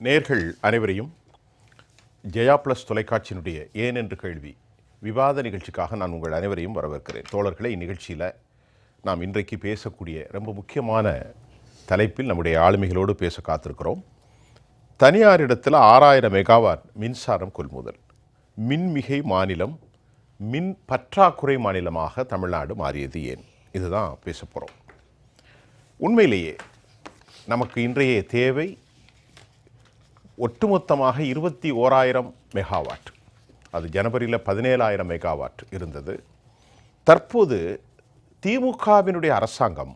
நேர்கள் அனைவரையும் ஜெயா பிளஸ் தொலைக்காட்சியினுடைய ஏன் என்று கேள்வி விவாத நிகழ்ச்சிக்காக நான் உங்கள் அனைவரையும் வரவேற்கிறேன். தோழர்களை இந்நிகழ்ச்சியில் நாம் இன்றைக்கு பேசக்கூடிய ரொம்ப முக்கியமான தலைப்பில் நம்முடைய ஆளுமைகளோடு பேச காத்திருக்கிறோம். தனியாரிடத்தில் 6000 மெகாவாட் மின்சாரம் கொள்முதல். மின்மிகை மாநிலம், மின் பற்றாக்குறை மாநிலமாக தமிழ்நாடு மாறியது ஏன்? இதுதான் பேச போகிறோம். உண்மையிலேயே நமக்கு இன்றைய தேவை ஒட்டுமொத்தமாக 21,000 மெகாவாட். அது ஜனவரியில் 17,000 மெகாவாட் இருந்தது. தற்போது திமுகவினுடைய அரசாங்கம்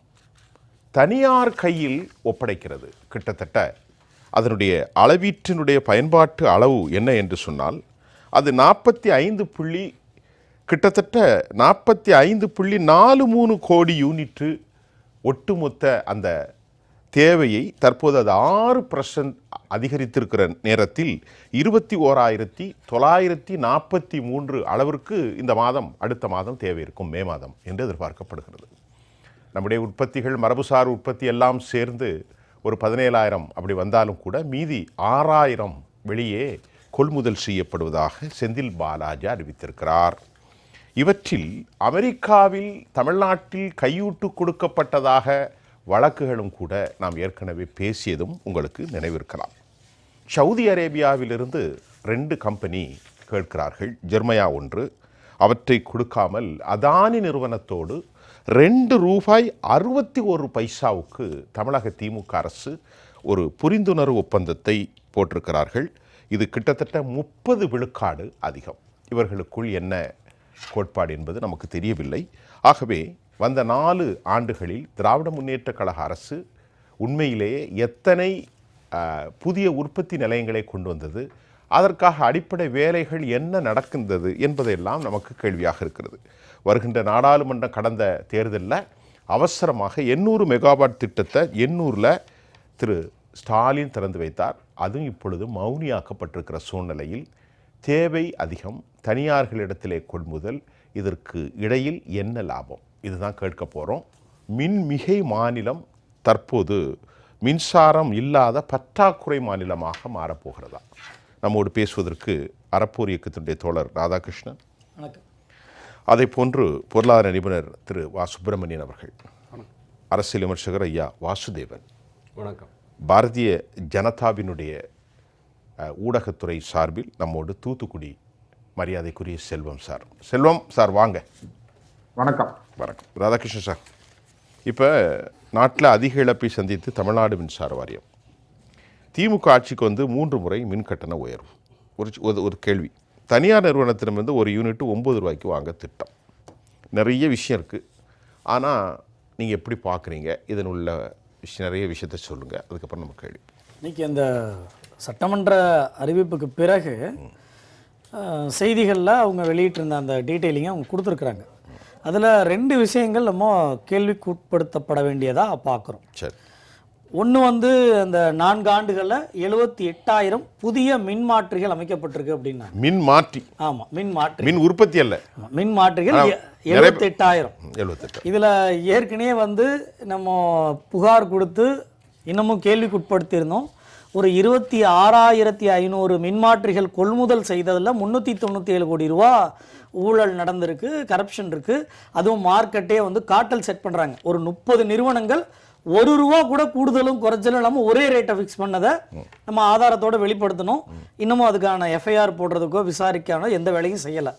தனியார் கையில் ஒப்படைக்கிறது. கிட்டத்தட்ட அதனுடைய அளவீட்டினுடைய பயன்பாட்டு அளவு என்ன என்று சொன்னால் அது 45.43 கோடி யூனிட்டு ஒட்டுமொத்த அந்த தேவையை தற்போது அது 6% அதிகரித்திருக்கிற நேரத்தில் 21,943 அளவிற்கு இந்த மாதம் அடுத்த மாதம் தேவை இருக்கும், மே மாதம் என்று எதிர்பார்க்கப்படுகிறது. நம்முடைய உற்பத்திகள் மரபுசார் உற்பத்தி எல்லாம் சேர்ந்து ஒரு 17,000 அப்படி வந்தாலும் கூட மீதி 6,000 வெளியே கொள்முதல் செய்யப்படுவதாக செந்தில் பாலாஜி அறிவித்திருக்கிறார். இவற்றில் அமெரிக்காவில் தமிழ்நாட்டில் கையூட்டு கொடுக்கப்பட்டதாக வழக்குகளும் கூட நாம் ஏற்கனவே பேசியதும் உங்களுக்கு நினைவிருக்கலாம். சவுதி அரேபியாவிலிருந்து 2 கம்பெனி கேட்கிறார்கள், ஜெர்மயா ஒன்று. அவற்றை கொடுக்காமல் அதானி நிறுவனத்தோடு ₹2.61 தமிழக திமுக அரசு ஒரு புரிந்துணர்வு ஒப்பந்தத்தை போட்டிருக்கிறார்கள். இது கிட்டத்தட்ட 30 விழுக்காடு அதிகம். இவர்களுக்குள் என்ன கோட்பாடு என்பது நமக்கு தெரியவில்லை. ஆகவே வந்த 4 ஆண்டுகளில் திராவிட முன்னேற்ற கழக அரசு உண்மையிலேயே எத்தனை புதிய உற்பத்தி நிலையங்களை கொண்டு வந்தது, அதற்காக அடிப்படை வேலைகள் என்ன நடக்கின்றது என்பதெல்லாம் நமக்கு கேள்வியாக இருக்கிறது. வருகின்ற நாடாளுமன்ற கடந்த தேர்தலில் அவசரமாக 800 மெகாவாட் திட்டத்தை எண்ணூரில் திரு ஸ்டாலின் திறந்து வைத்தார். அதுவும் இப்பொழுது மௌனியாக்கப்பட்டிருக்கிற சூழ்நிலையில் தேவை அதிகம், தனியார்களிடத்திலே கொள்முதல், இதற்கு இடையில் என்ன லாபம்? இதுதான் கேட்க போகிறோம். மின்மிகை மாநிலம் தற்போது மின்சாரம் இல்லாத பற்றாக்குறை மாநிலமாக மாறப்போகிறதா? நம்மோடு பேசுவதற்கு அறப்போர் இயக்கத்தினுடைய தோழர் ராதாகிருஷ்ணன், அதை போன்று பொருளாதார நிபுணர் திரு வா சுப்பிரமணியன் அவர்கள், அரசியல் விமர்சகர் ஐயா வாசுதேவன், வணக்கம். பாரதிய ஜனதாவினுடைய ஊடகத்துறை சார்பில் நம்மோடு தூத்துக்குடி மரியாதைக்குரிய செல்வம் சார் வாங்க. வணக்கம். வணக்கம் ராதாகிருஷ்ணன் சார். இப்போ நாட்டில் அதிக இழப்பை சந்தித்து தமிழ்நாடு மின்சார வாரியம் திமுக ஆட்சிக்கு வந்து 3 முறை மின் கட்டண உயர்வு. ஒரு கேள்வி, தனியார் நிறுவனத்திடமிருந்து ஒரு யூனிட் 9 ரூபாய்க்கு வாங்க திட்டம். நிறைய விஷயம் இருக்குது, ஆனால் நீங்கள் எப்படி பார்க்குறீங்க? இதன் உள்ள நிறைய விஷயத்தை சொல்லுங்கள், அதுக்கப்புறம் நம்ம கேள்வி. இன்றைக்கி அந்த சட்டமன்ற அறிவிப்புக்கு பிறகு செய்திகளில் அவங்க வெளியிட்டிருந்த அந்த டீட்டெயிலிங்கை அவங்க கொடுத்துருக்குறாங்க. அதில் 2 விஷயங்கள் நம்ம கேள்விக்கு உட்படுத்தப்பட வேண்டியதாக பார்க்குறோம். சரி. ஒன்று வந்து அந்த 4 ஆண்டுகளில் 78,000 புதிய மின்மாற்றிகள் அமைக்கப்பட்டிருக்கு அப்படின்னா. மின்மாற்றி? ஆமாம், மின்மாற்றி, மின் உற்பத்தி அல்ல, மின்மாற்றிகள் 78,000. இதில் ஏற்கனவே வந்து நம்ம புகார் கொடுத்து இன்னமும் கேள்விக்கு உட்படுத்தியிருந்தோம். ஒரு 26,500 மின்மாற்றிகள் கொள்முதல் செய்ததில் 397 கோடி ரூபா ஊழல் நடந்திருக்கு, கரப்ஷன் இருக்குது. அதுவும் மார்க்கெட்டே வந்து காட்டல் செட் பண்ணுறாங்க. ஒரு 30 நிறுவனங்கள் ₹1 கூட கூடுதலும் குறைச்சலும் இல்லாமல் ஒரே ரேட்டை ஃபிக்ஸ் பண்ணதை நம்ம ஆதாரத்தோடு வெளிப்படுத்தணும். இன்னமும் அதுக்கான எஃப்ஐஆர் போடுறதுக்கோ விசாரிக்கானோ எந்த வேலையும் செய்யலை.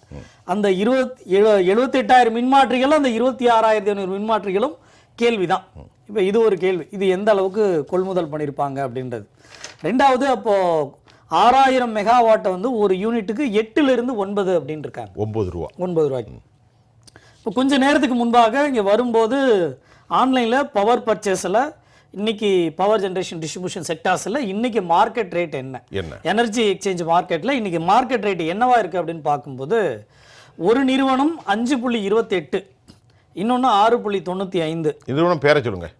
அந்த 78,000 மின்மாற்றிகளும் அந்த 26,500 மின்மாற்றிகளும் கேள்விதான். இப்போ இது ஒரு கேள்வி, இது எந்த அளவுக்கு கொள்முதல் பண்ணியிருப்பாங்க அப்படின்றது. 2வது, அப்போது 6,000 மெகாவாட்டை வந்து ஒரு யூனிட்டுக்கு 8லிருந்து 9 அப்படின்னு இருக்காங்க. 9 ரூபாய்க்கு. இப்போ கொஞ்சம் நேரத்துக்கு முன்பாக இங்கே வரும்போது ஆன்லைனில் பவர் பர்ச்சேஸில் இன்றைக்கி பவர் ஜென்ரேஷன் டிஸ்ட்ரிபியூஷன் செக்டார்ஸில் இன்றைக்கி மார்க்கெட் ரேட் என்ன, எனர்ஜி எக்ஸ்சேஞ்ச் மார்க்கெட்டில் இன்றைக்கி மார்க்கெட் ரேட் என்னவா இருக்குது அப்படின்னு பார்க்கும்போது ஒரு நிறுவனம் 5.28, இன்னொன்று 6.95. நிறுவனம் பேரை சொல்லுங்கள்.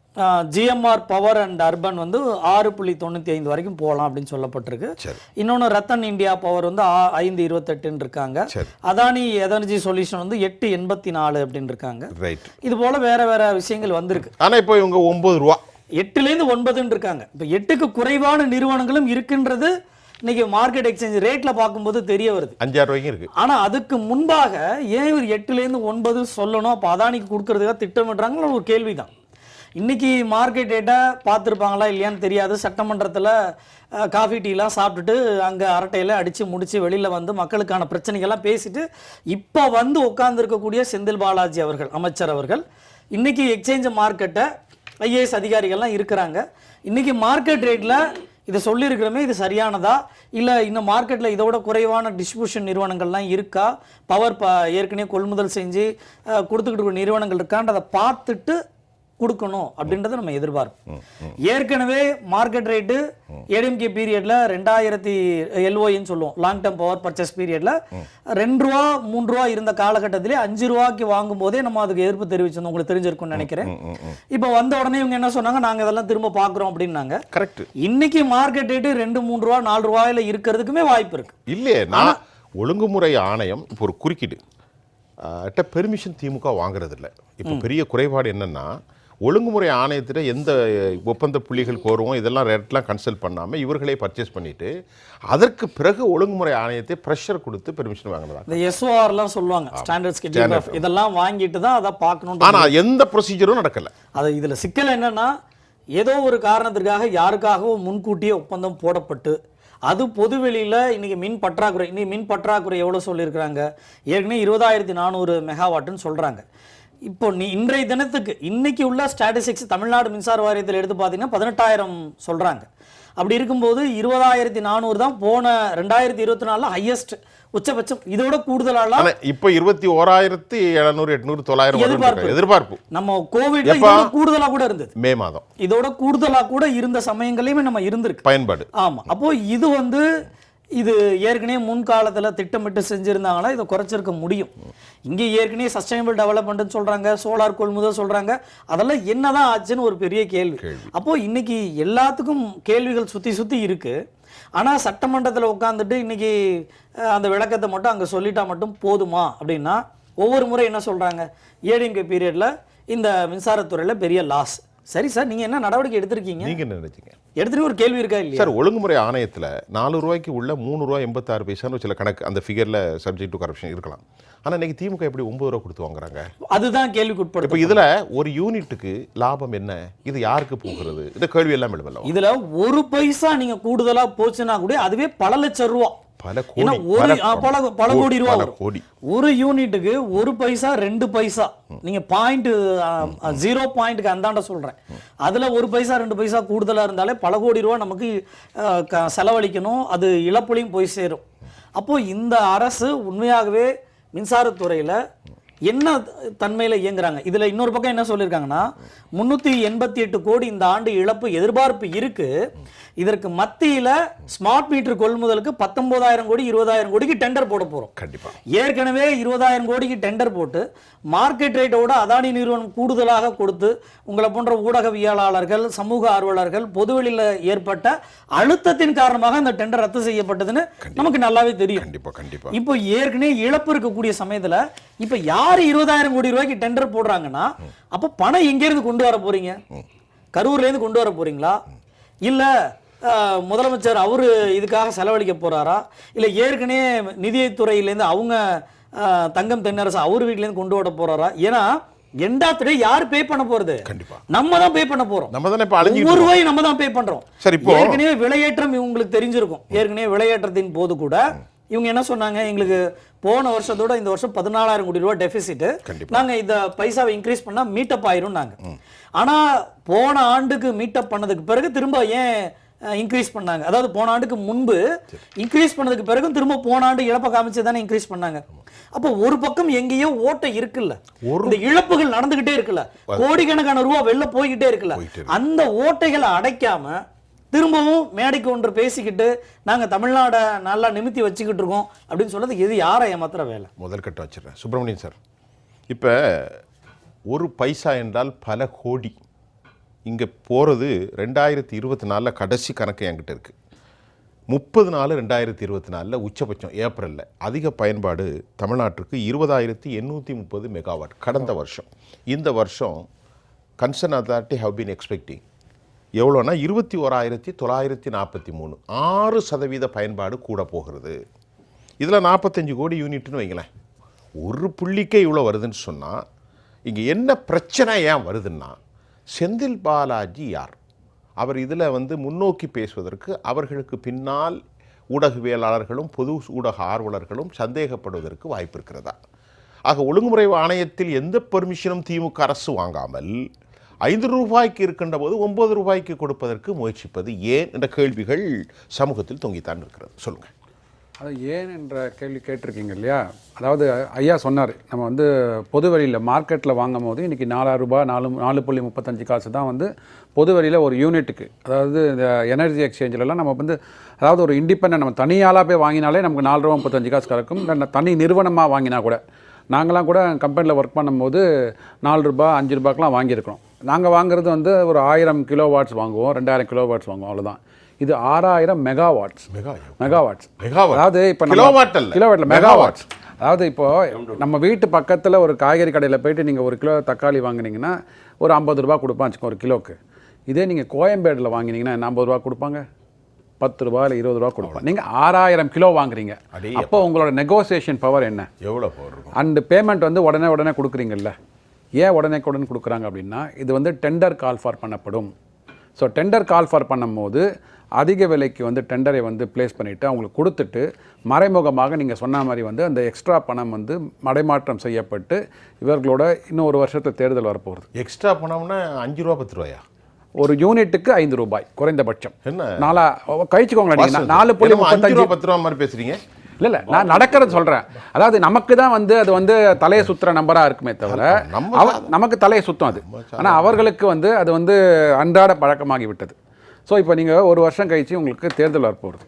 ஜிஎம்ஆர் பவர் அண்ட் அர்பன் வந்து 6.95 வரைக்கும் போகலாம் அப்படின்னு சொல்லப்பட்டிருக்கு. இன்னொன்று ரத்தன் இந்தியா பவர் வந்து 5.28 இருக்காங்க. அதானி எனர்ஜி சொல்யூஷன் வந்து 8.84 அப்படின்னு இருக்காங்க. இது போல வேற வேற விஷயங்கள் வந்திருக்கு. ஆனால் இப்போ இவங்க 9 ரூபா 8லேருந்து 9ன்னு இருக்காங்க. இப்போ 8க்கு குறைவான நிறுவனங்களும் இருக்கின்றது இன்னைக்கு மார்க்கெட் எக்ஸ்சேஞ்ச் ரேட்ல பார்க்கும்போது தெரிய வருது. 5-6 ரூபாய்க்கு இருக்கு. ஆனா அதுக்கு முன்பாக ஏன் ஒரு 8லேருந்து 9 சொல்லணும், அப்போ அதானிக்கு கொடுக்கறதுக்காக திட்டமிடுறாங்களோ ஒரு கேள்விதான். இன்னைக்கு மார்க்கெட் டேட்டா பார்த்துருப்பாங்களா இல்லையான்னு தெரியாது. சட்டமன்றத்தில் காஃபி டீலாம் சாப்பிட்டுட்டு அங்கே அரட்டையில் அடித்து முடித்து வெளியில் வந்து மக்களுக்கான பிரச்சனைகள்லாம் பேசிட்டு இப்போ வந்து உட்கார்ந்துருக்கக்கூடிய செந்தில் பாலாஜி அவர்கள், அமைச்சர் அவர்கள், இன்னைக்கு எக்ஸ்சேஞ்ச் மார்க்கெட்டை ஐஏஎஸ் அதிகாரிகள்லாம் இருக்கிறாங்க. இன்னைக்கு மார்க்கெட் ரேட்டில் இதை சொல்லியிருக்கிறோமே, இது சரியானதா இல்லை இன்னும் மார்க்கெட்டில் இதோட குறைவான டிஸ்ட்ரிபியூஷன் நிறுவனங்கள்லாம் இருக்கா, பவர் ஏற்கனவே கொள்முதல் செஞ்சு கொடுத்துக்கிட்டு இருக்கிற நிறுவனங்கள் இருக்கான்றதை பார்த்துட்டு கொடுக்கணும் அப்படின்றத நம்ம எதிர்பார்ப்போம். ஏற்கனவே மார்க்கெட் ரேட்டு ஏடிஎம்கே பீரியட்ல 2000 எல்ஓன்னு சொல்லுவோம், லாங் டேர்ம் பவர் பர்ச்சேஸ் பீரியட்ல 2 ரூபா 3 ரூபா இருந்த காலகட்டத்திலே 5 ரூபாய்க்கு வாங்கும் போதே நம்ம அதுக்கு எதிர்ப்பு தெரிவிச்சிருந்தோம். உங்களுக்கு தெரிஞ்சிருக்கும்னு நினைக்கிறேன். இப்போ வந்த உடனே இவங்க என்ன சொன்னாங்க, நாங்க இதெல்லாம் திரும்ப பாக்குறோம் அப்படின்னாங்க. கரெக்ட். இன்னைக்கு மார்க்கெட் ரேட்டு 2-3 ரூபா 4 ரூபாயில இருக்கிறதுக்குமே வாய்ப்பு இருக்கு. இல்லையே, நான் ஒழுங்குமுறை ஆணையம் இப்போ ஒரு குறுக்கீடு பெர்மிஷன் திமுக வாங்குறது இல்லை. இப்போ பெரிய குறைபாடு என்னன்னா, ஒழுங்குமுறை ஆணையத்தில் எந்த ஒப்பந்த புள்ளிகள் கோருவோம் இதெல்லாம் ரேட்லாம் கன்சல்ட் பண்ணாமல் இவர்களே பர்ச்சேஸ் பண்ணிட்டு அதற்கு பிறகு ஒழுங்குமுறை ஆணையத்தை ப்ரெஷர் கொடுத்து பெர்மிஷன் வாங்கினதா. இந்த எஸ்ஓஆர்லாம் சொல்லுவாங்க, ஸ்டாண்டர்ட் ஸ்கெட்யூல் ஆஃப், இதெல்லாம் வாங்கிட்டு தான் அதை பார்க்கணும். ஆனால் எந்த ப்ரொசீஜரும் நடக்கலை. அது இதில் சிக்கல் என்னன்னா, ஏதோ ஒரு காரணத்திற்காக யாருக்காகவும் முன்கூட்டியே ஒப்பந்தம் போடப்பட்டு அது பொதுவெளியில் இன்னைக்கு மின் பற்றாக்குறை, இன்னைக்கு மின் பற்றாக்குறை எவ்வளோ சொல்லியிருக்கிறாங்க, ஏற்கனவே 20,400 மெகாவாட்டுன்னு சொல்கிறாங்க. இப்போ இன்றைய தினத்துக்கு இன்னைக்கு உள்ள ஸ்டாட்டிஸ்டிக்ஸ் தமிழ்நாடு மின்சார வாரியத்தில் எடுத்து பார்த்தீங்கன்னா 18,000 சொல்கிறாங்க. அப்படி இருக்கும்போது 20,400 தான் போன 2024 ஹையஸ்ட் உச்சபட்சம். இதோட கூடுதலாலாம் இப்போ 21,700 800 900 எதிர்பார்ப்பு. நம்ம கோவிட் இதோட கூடுதலா கூட இருந்தது. மே மாதம் இதோட கூடுதலா கூட இருந்த சமயங்களையுமே நம்ம இருந்திருக்கு பயன்பாடு. ஆமா. அப்போ இது ஏற்கனவே முன்காலத்தில் திட்டமிட்டு செஞ்சிருந்தாங்களா இதை குறைச்சிருக்க முடியும். இங்கே ஏற்கனவே சஸ்டைனபிள் டெவலப்மெண்ட்னு சொல்றாங்க, சோலார் கொள்முதல் சொல்றாங்க, அதெல்லாம் என்னதான் ஆச்சுன்னு ஒரு பெரிய கேள்வி. அப்போ இன்னைக்கு எல்லாத்துக்கும் கேள்விகள் சுத்தி இருக்கு. ஆனா சட்டமன்றத்தில் உட்காந்துட்டு இன்னைக்கு அந்த விளக்கத்தை மட்டும் அங்க சொல்லிட்டா மட்டும் போதுமா அப்படின்னா, ஒவ்வொரு முறை என்ன சொல்றாங்க, ஏடிஎம்கே பீரியட்ல இந்த மின்சாரத்துறையில பெரிய லாஸ். சரி சார், நீங்க என்ன நடவடிக்கை எடுத்திருக்கீங்க, நீங்க என்ன நினைச்சீங்க எடுத்துட்டு ஒரு கேள்வி இருக்கா இல்லையா சார்? ஒழுங்குமுறை ஆணையத்தில் 4 ரூபாய்க்கு உள்ள 3 ரூபாய் 86 பைசான்னு சில கணக்கு, அந்த ஃபிகர்ல சப்ஜெக்ட் டு கரப்ஷன் இருக்கலாம். ஆனால் இன்னைக்கு திமுக எப்படி 9 ரூபா கொடுத்து வாங்குறாங்க? அதுதான் கேள்விக்குட்படும். இப்போ இதில் ஒரு யூனிட்டுக்கு லாபம் என்ன, இது யாருக்கு போகிறது, இந்த கேள்வி எல்லாம் எழுதலாம். இதுல 1 பைசா நீங்க கூடுதலா போச்சுன்னா கூட அதுவே பல லட்சம் ரூபா, பல கோடி ரூபா வரும். ஒரு யூனிட்டுக்கு 1 பைசா 2 பைசா, நீங்க 0 பாயிண்ட்க்கு அந்தாண்ட சொல்றேன், அதுல 1 பைசா 2 பைசா கூடுதலா இருந்தாலே பல கோடி ரூபா நமக்கு செலவழிக்கணும், அது இழப்புலையும் போய் சேரும். அப்போ இந்த அரசு உண்மையாகவே மின்சாரத்துறையில என்ன தன்மையில இயங்குறாங்க? இதுல இன்னொரு பக்கம் என்ன சொல்லியிருக்காங்கன்னா, 388 கோடி இந்த ஆண்டு இழப்பு எதிர்பார்ப்பு இருக்கு. இதற்கு மத்தியில ஸ்மார்ட் மீட்டர் கொள்முதலுக்கு 19,000 கோடி 20,000 கோடிக்கு டெண்டர் போட போறோம். கண்டிப்பா ஏற்கனவே 20,000 கோடிக்கு டெண்டர் போட்டு மார்க்கெட் ரேட்டோட அதானி நிறுவனம் கூடுதலாக கொடுத்து உங்களை போன்ற ஊடகவியலாளர்கள், சமூக ஆர்வலர்கள், பொதுவெளியில் ஏற்பட்ட அழுத்தத்தின் காரணமாக அந்த டெண்டர் ரத்து செய்யப்பட்டதுன்னு நமக்கு நல்லாவே தெரியும். இப்போ ஏற்கனவே இழப்பு இருக்கக்கூடிய சமயத்துல இப்ப யாரு 20,000 கோடி ரூபாய்க்கு டெண்டர் போடுறாங்கன்னா, அப்ப பணம் எங்க இருந்து கொண்டு வர போறீங்க? கரூர்ல இருந்து கொண்டு வர போறீங்களா, இல்ல முதலமைச்சர் அவரு இதுக்காக செலவழிக்க போறாரா, இல்ல ஏற்கனவே நிதித்துறையிலேருந்து அவங்க தங்கம் தென்னரசு அவர் வீட்டிலேருந்து கொண்டு வர போறாரா? ஏன்னா எண்டாத்துடைய யார் பே பண்ண போறது? கண்டிப்பா நம்ம தான் பே பண்ண போறோம். நம்ம தானே இப்ப ஒரு ரூபாய் நம்ம தான் பே பண்றோம். சரி, இப்போ ஏற்கனவே விலையேற்றம் உங்களுக்கு தெரிஞ்சிருக்கும். ஏற்கனவே விலையேற்றத்தின் போது கூட இவங்க என்ன சொன்னாங்க, எங்களுக்கு போன வருஷத்தோட இந்த வருஷம் 14,000 கோடி ரூபாய் டெபிசிட், நாங்க இந்த பைசாவை இன்க்ரீஸ் பண்ணா மீட்டப் ஆயிரும் நாங்க. ஆனா போன ஆண்டுக்கு மீட்டப் பண்ணதுக்கு பிறகு திரும்ப ஏன் இன்க்ரீஸ் பண்ணாங்க? அதாவது போன ஆண்டுக்கு முன்பு இன்க்ரீஸ் பண்ணதுக்கு பிறகு திரும்ப போன ஆண்டு இழப்பை காமிச்சு தானே இன்க்ரீஸ் பண்ணாங்க. அப்போ ஒரு பக்கம் எங்கேயோ ஓட்டை இருக்குல்ல, இந்த இழப்புகள் நடந்துகிட்டே இருக்குல்ல, கோடிக்கணக்கான ரூபா வெளில போய்கிட்டே இருக்குல்ல, அந்த ஓட்டைகளை அடைக்காம திரும்பவும் மேடைக்கு ஒன்று பேசிக்கிட்டு நாங்க தமிழ்நாடை நல்லா நிமித்தி வச்சுக்கிட்டு இருக்கோம் அப்படின்னு சொல்றது எது யாரை ஏமாத்துற வேலை? முதல் கட்ட வச்சிடறேன் சுப்பிரமணியன் சார். இப்போ 1 பைசா என்றால் பல கோடி. இங்கே போகிறது 2024 கடைசி கணக்கு என்கிட்ட இருக்குது. 30/4/2024 உச்சபட்சம் ஏப்ரலில் அதிக பயன்பாடு தமிழ்நாட்டிற்கு 20,830 மெகாவாட் கடந்த வருஷம். இந்த வருஷம் concern authority have been expecting எவ்வளோன்னா 21,943 6% பயன்பாடு கூட போகிறது. இதில் 45 கோடி யூனிட்னு வைங்களேன். ஒரு புள்ளிக்கே இவ்வளோ வருதுன்னு சொன்னால் இங்கே என்ன பிரச்சனை ஏன் வருதுன்னா, செந்தில் பாலாஜி யார்? அவர் இதில் முன்னோக்கி பேசுவதற்கு அவர்களுக்கு பின்னால் ஊடகவியலாளர்களும் பொது ஊடக ஆர்வலர்களும் சந்தேகப்படுவதற்கு வாய்ப்பு இருக்கிறதா? ஆக ஒழுங்குமுறை ஆணையத்தில் எந்த பெர்மிஷனும் திமுக அரசு வாங்காமல் 5 ரூபாய்க்கு இருக்கின்ற போது 9 ரூபாய்க்கு கொடுப்பதற்கு முயற்சிப்பது ஏன் என்ற கேள்விகள் சமூகத்தில் தொங்கித்தான் இருக்கிறது. சொல்லுங்கள். அது ஏன் என்ற கேள்வி கேட்டிருக்கீங்க இல்லையா? அதாவது ஐயா சொன்னார், நம்ம பொது வழியில் மார்க்கெட்டில் வாங்கும் போது இன்றைக்கி 4 ரூபா 4.35 காசு தான் பொது வழியில் ஒரு யூனிட்டுக்கு. அதாவது இந்த எனர்ஜி எக்ஸ்சேஞ்சிலலாம் நம்ம அதாவது ஒரு இண்டிபெண்ட் நம்ம தனியாளாக போய் வாங்கினாலே நமக்கு 4 ரூபா 35 காசு கிடைக்கும். தனி நிறுவனமாக வாங்கினா கூட, நாங்களாம் கூட கம்பெனியில் ஒர்க் பண்ணும்போது 4 ரூபா 5 ரூபாய்க்குலாம் வாங்கியிருக்கிறோம். நாங்கள் வாங்குறது ஒரு 1000 கிலோ வாட்ஸ் வாங்குவோம், 2000 கிலோ வாட்ஸ் வாங்குவோம், அவ்வளோதான். இது 6000 மெகாவாட்ஸ். அதாவது இப்போ கிலோவாட்டில் மெகாவாட்ஸ். அதாவது இப்போது நம்ம வீட்டு பக்கத்தில் ஒரு காய்கறி கடையில் போயிட்டு நீங்கள் 1 கிலோ தக்காளி வாங்கினீங்கன்னா ஒரு 50 ரூபா கொடுப்பான்னு வச்சுக்கோ ஒரு கிலோக்கு. இதே நீங்கள் கோயம்பேடில் வாங்கினீங்கன்னா என்ன 50 ரூபா கொடுப்பாங்க, 10 ரூபா இல்லை 20 ரூபா கொடுப்பாங்க. நீங்கள் 6000 கிலோ வாங்குறீங்க. அப்போ உங்களோட நெகோசியேஷன் பவர் என்ன? எவ்வளோ பவர்? அண்ட் பேமெண்ட் உடனே கொடுக்குறீங்கல்ல. ஏன் உடனே கொடுக்குறாங்க அப்படின்னா, இது டெண்டர் கால் ஃபார் பண்ணப்படும். ஸோ டெண்டர் கால் ஃபார் பண்ணும்போது அதிக விலைக்கு டெண்டரை ப்ளேஸ் பண்ணிவிட்டு அவங்களுக்கு கொடுத்துட்டு மறைமுகமாக நீங்கள் சொன்ன மாதிரி அந்த எக்ஸ்ட்ரா பணம் மடைமாற்றம் செய்யப்பட்டு இவர்களோட இன்னும் ஒரு வருஷத்தில் தேர்தல் வரப்போகுது. எக்ஸ்ட்ரா பணம்னா 5 ரூபா 10 ரூபாயா? ஒரு யூனிட்டுக்கு 5 ரூபாய் குறைந்தபட்சம். என்ன கழிச்சுக்கோங்களேன், நீங்கள் 4.10 ரூபா மாதிரி பேசுகிறீங்க. இல்லை நான் நடக்கிறது சொல்கிறேன். அதாவது நமக்கு தான் அது தலையை சுற்றுற நம்பராக இருக்குமே தவிர நமக்கு தலையை சுத்தம் அது. ஆனால் அவர்களுக்கு அது அன்றாட பழக்கமாகி விட்டது. ஸோ இப்போ நீங்கள் ஒரு வருஷம் கழிச்சு உங்களுக்கு தேர்தல் வரப்போகுது.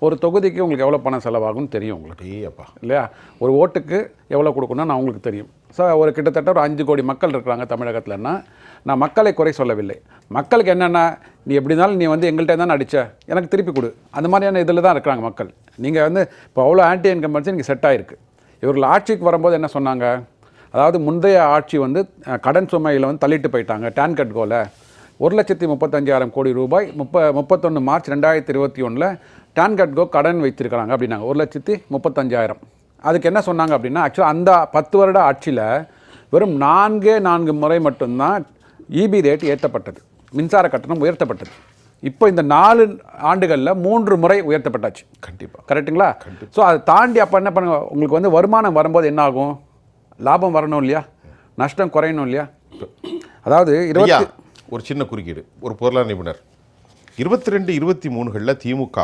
ஒரு தொகுதிக்கு உங்களுக்கு எவ்வளோ பணம் செலவாகும்னு தெரியும் உங்களுக்கு இல்லையா? ஒரு ஓட்டுக்கு எவ்வளோ கொடுக்கணும்னு அவங்களுக்கு தெரியும். ஸோ ஒரு கிட்டத்தட்ட ஒரு 5 கோடி மக்கள் இருக்கிறாங்க தமிழகத்தில்னா. நான் மக்களை குறை சொல்லவில்லை. மக்களுக்கு என்னென்னா, நீ எப்படி இருந்தாலும் நீ எங்கள்கிட்ட தானே அடித்த, எனக்கு திருப்பி கொடு, அந்த மாதிரியான இதில் தான் இருக்கிறாங்க மக்கள். நீங்கள் இப்போ அவ்வளோ ஆன்டி இன்கம்பன்சி நீங்கள் செட் ஆகிருக்கு. இவர்கள் ஆட்சிக்கு வரும்போது என்ன சொன்னாங்க? அதாவது முந்தைய ஆட்சி கடன் சுமையில் தள்ளிட்டு போயிட்டாங்க. டான்கட்கோவில் 1,35,000 கோடி ரூபாய் 31 மார்ச் 2021 டான்கட்கோ கடன் வைத்திருக்கிறாங்க அப்படின்னாங்க. 1,35,000. அதுக்கு என்ன சொன்னாங்க அப்படின்னா, ஆக்சுவலாக அந்த 10 வருட ஆட்சியில் வெறும் 4 முறை மட்டும்தான் இபி ரேட் ஏற்றப்பட்டது, மின்சார கட்டணம் உயர்த்தப்பட்டது. இப்போ இந்த 4 ஆண்டுகளில் 3 முறை உயர்த்தப்பட்டாச்சு. கண்டிப்பாக கரெக்டுங்களா? ஸோ அதை தாண்டி அப்போ என்ன பண்ணுங்க, உங்களுக்கு வருமானம் வரும்போது என்ன ஆகும்? லாபம் வரணும் இல்லையா, நஷ்டம் குறையணும் இல்லையா? அதாவது ஒரு சின்ன குறுக்கீடு, ஒரு பொருளாதார நிபுணர் 22-23களில் திமுக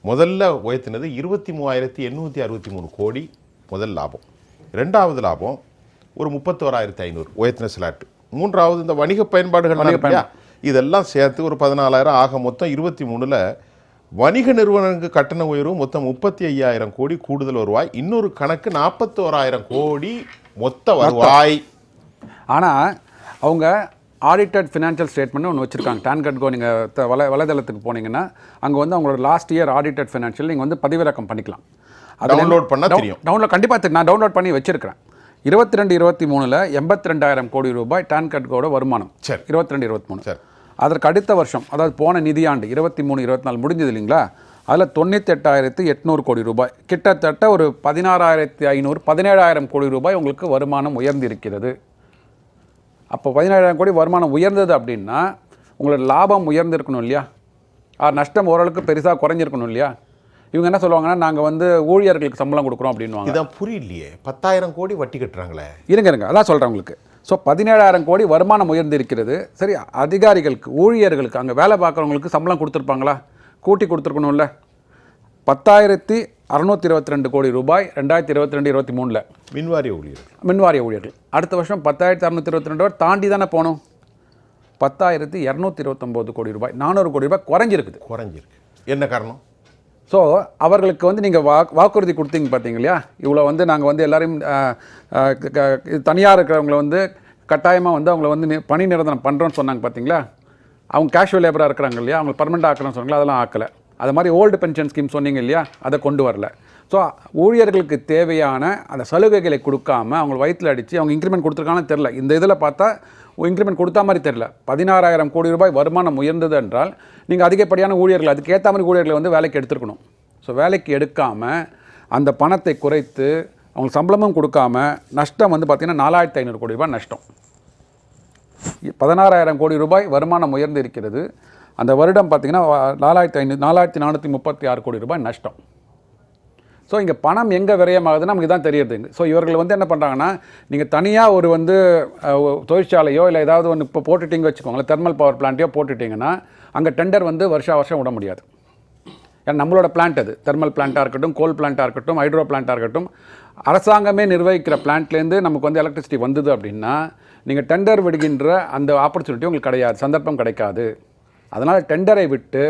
முதல்ல உயர்த்தினது 23,863 கோடி முதல் லாபம். 2வது லாபம் ஒரு 31,500 உயர்த்தின ஸ்லாட்டு. 3வது இந்த வணிக பயன்பாடுகள் இதெல்லாம் சேர்த்து ஒரு 14,000 ஆக மொத்தம் 23ல் வணிக நிறுவனங்களுக்கு கட்டண உயர்வு மொத்தம் 35,000 கோடி கூடுதல் வருவாய். இன்னொரு கணக்கு 41,000 கோடி மொத்த வருவாய். ஆனால் அவங்க ஆடிட்டட் ஃபினான்ஷியல் ஸ்டேட்மெண்ட் ஒன்று வச்சுருக்காங்க. டான்கட்கோ நீங்கள் வலைதளத்துக்கு போனீங்கன்னா அங்கே அவங்களோட லாஸ்ட் இயர் ஆடிட்டட் ஃபினான்ஷியல் நீங்கள் பதிவிறக்கம் பண்ணிக்கலாம். அதை டவுன்லோட் பண்ணால் தெரியும். டவுன்லோட் கண்டிப்பாக நான் டவுன்லோட் பண்ணி வச்சுருக்கிறேன். 22-23ல் 82,000 கோடி ரூபாய் டான்கட்கோட வருமானம். சரி, 22-23. சரி, அதற்கு அடுத்த வருஷம், அதாவது போன நிதியாண்டு 23-24 முடிஞ்சது இல்லைங்களா, அதில் 98,800 கோடி ரூபாய், கிட்டத்தட்ட ஒரு 16,500 17,000 கோடி ரூபாய் உங்களுக்கு வருமானம் உயர்ந்திருக்கிறது. அப்போ 17,000 கோடி வருமானம் உயர்ந்தது அப்படின்னா உங்களோட லாபம் உயர்ந்திருக்கணும் இல்லையா? நஷ்டம் ஓரளவுக்கு பெருசாக குறைஞ்சிருக்கணும் இல்லையா? இவங்க என்ன சொல்லுவாங்கன்னா, நாங்கள் ஊழியர்களுக்கு சம்பளம் கொடுக்குறோம் அப்படின்வாங்க. இதான் புரியலையே. 10,000 கோடி வட்டி கட்டுறாங்களே. இருங்க அதான் சொல்கிறேன் உங்களுக்கு. ஸோ 17,000 கோடி வருமானம் உயர்ந்திருக்கிறது. சரி, அதிகாரிகளுக்கு ஊழியர்களுக்கு அங்கே வேலை பார்க்குறவங்களுக்கு சம்பளம் கொடுத்துருப்பாங்களா? கூட்டி கொடுத்துருக்கணும்ல. 10,622 கோடி ரூபாய் 2022-23 மின்வாரிய ஊழியர்கள். அடுத்த வருஷம் 10,622 தாண்டி தானே போகணும். 10,229 கோடி ரூபாய், 400 கோடி ரூபாய் குறைஞ்சிருக்கு. என்ன காரணம்? ஸோ அவர்களுக்கு நீங்கள் வாக்குறுதி கொடுத்தீங்க பார்த்தீங்க இல்லையா? இவ்வளோ நாங்கள் எல்லாரையும் தனியாக இருக்கிறவங்கள கட்டாயமாக அவங்கள பணி நிரந்தரம் பண்ணுறோன்னு சொன்னாங்க பார்த்தீங்களா? அவங்க கேஷுவல் லேபராக இருக்கிறாங்க இல்லையா, அவங்க பர்மனெண்ட் ஆக்கணும்னு சொன்னாங்களா, அதெல்லாம் ஆக்கலை. அது மாதிரி ஓல்டு பென்ஷன் ஸ்கீம் சொன்னீங்க இல்லையா, அதை கொண்டு வரல. ஸோ ஊழியர்களுக்கு தேவையான அந்த சலுகைகளை கொடுக்காம அவங்க வயிற்றில் அடித்து அவங்க இன்க்ரிமெண்ட் கொடுத்துருக்காங்கன்னு தெரில. இந்த இதில் பார்த்தா இன்க்ரிமெண்ட் கொடுத்தா மாதிரி தெரில. 16,000 கோடி ரூபாய் வருமானம் உயர்ந்தது என்றால் நீங்கள் அதிகப்படியான ஊழியர்கள் அதுக்கேற்ற மாதிரி ஊழியர்களை வந்து வேலைக்கு எடுத்துருக்கணும். ஸோ வேலைக்கு எடுக்காமல் அந்த பணத்தை குறைத்து அவங்க சம்பளமும் கொடுக்காம நஷ்டம் வந்து பார்த்திங்கன்னா 4,500 கோடி ரூபாய் நஷ்டம். 16,000 கோடி ரூபாய் வருமானம் உயர்ந்து இருக்கிறது. அந்த வருடம் பார்த்திங்கன்னா 4,436 கோடி ரூபாய் நஷ்டம். ஸோ இங்கே பணம் எங்கே விரயமாகுதுன்னு நமக்கு தான் தெரியுது. ஸோ இவர்கள் வந்து என்ன பண்ணுறாங்கன்னா, நீங்கள் தனியாக ஒரு வந்து தொழிற்சாலையோ இல்லை ஏதாவது ஒன்று இப்போ போட்டுட்டிங்க வச்சுக்கோங்களேன், தெர்மல் பவர் பிளான்ட்டையோ போட்டுட்டிங்கன்னா அங்கே டெண்டர் வந்து வருஷம் விட முடியாது. ஏன்னா நம்மளோட பிளான்ட் அது தெர்மல் பிளான்ட்டாக இருக்கட்டும், கோல் பிளான்ட்டாக இருக்கட்டும், ஹைட்ரோ பிளான்ட்டாக இருக்கட்டும், அரசாங்கமே நிர்வகிக்கிற பிளான்ட்லேருந்து நமக்கு வந்து எலக்ட்ரிசிட்டி வந்தது அப்படின்னா நீங்கள் டெண்டர் விடுகின்ற அந்த ஆப்பர்ச்சுனிட்டி உங்களுக்கு கிடையாது, சந்தர்ப்பம் கிடைக்காது. அதனால் டெண்டரை விட்டு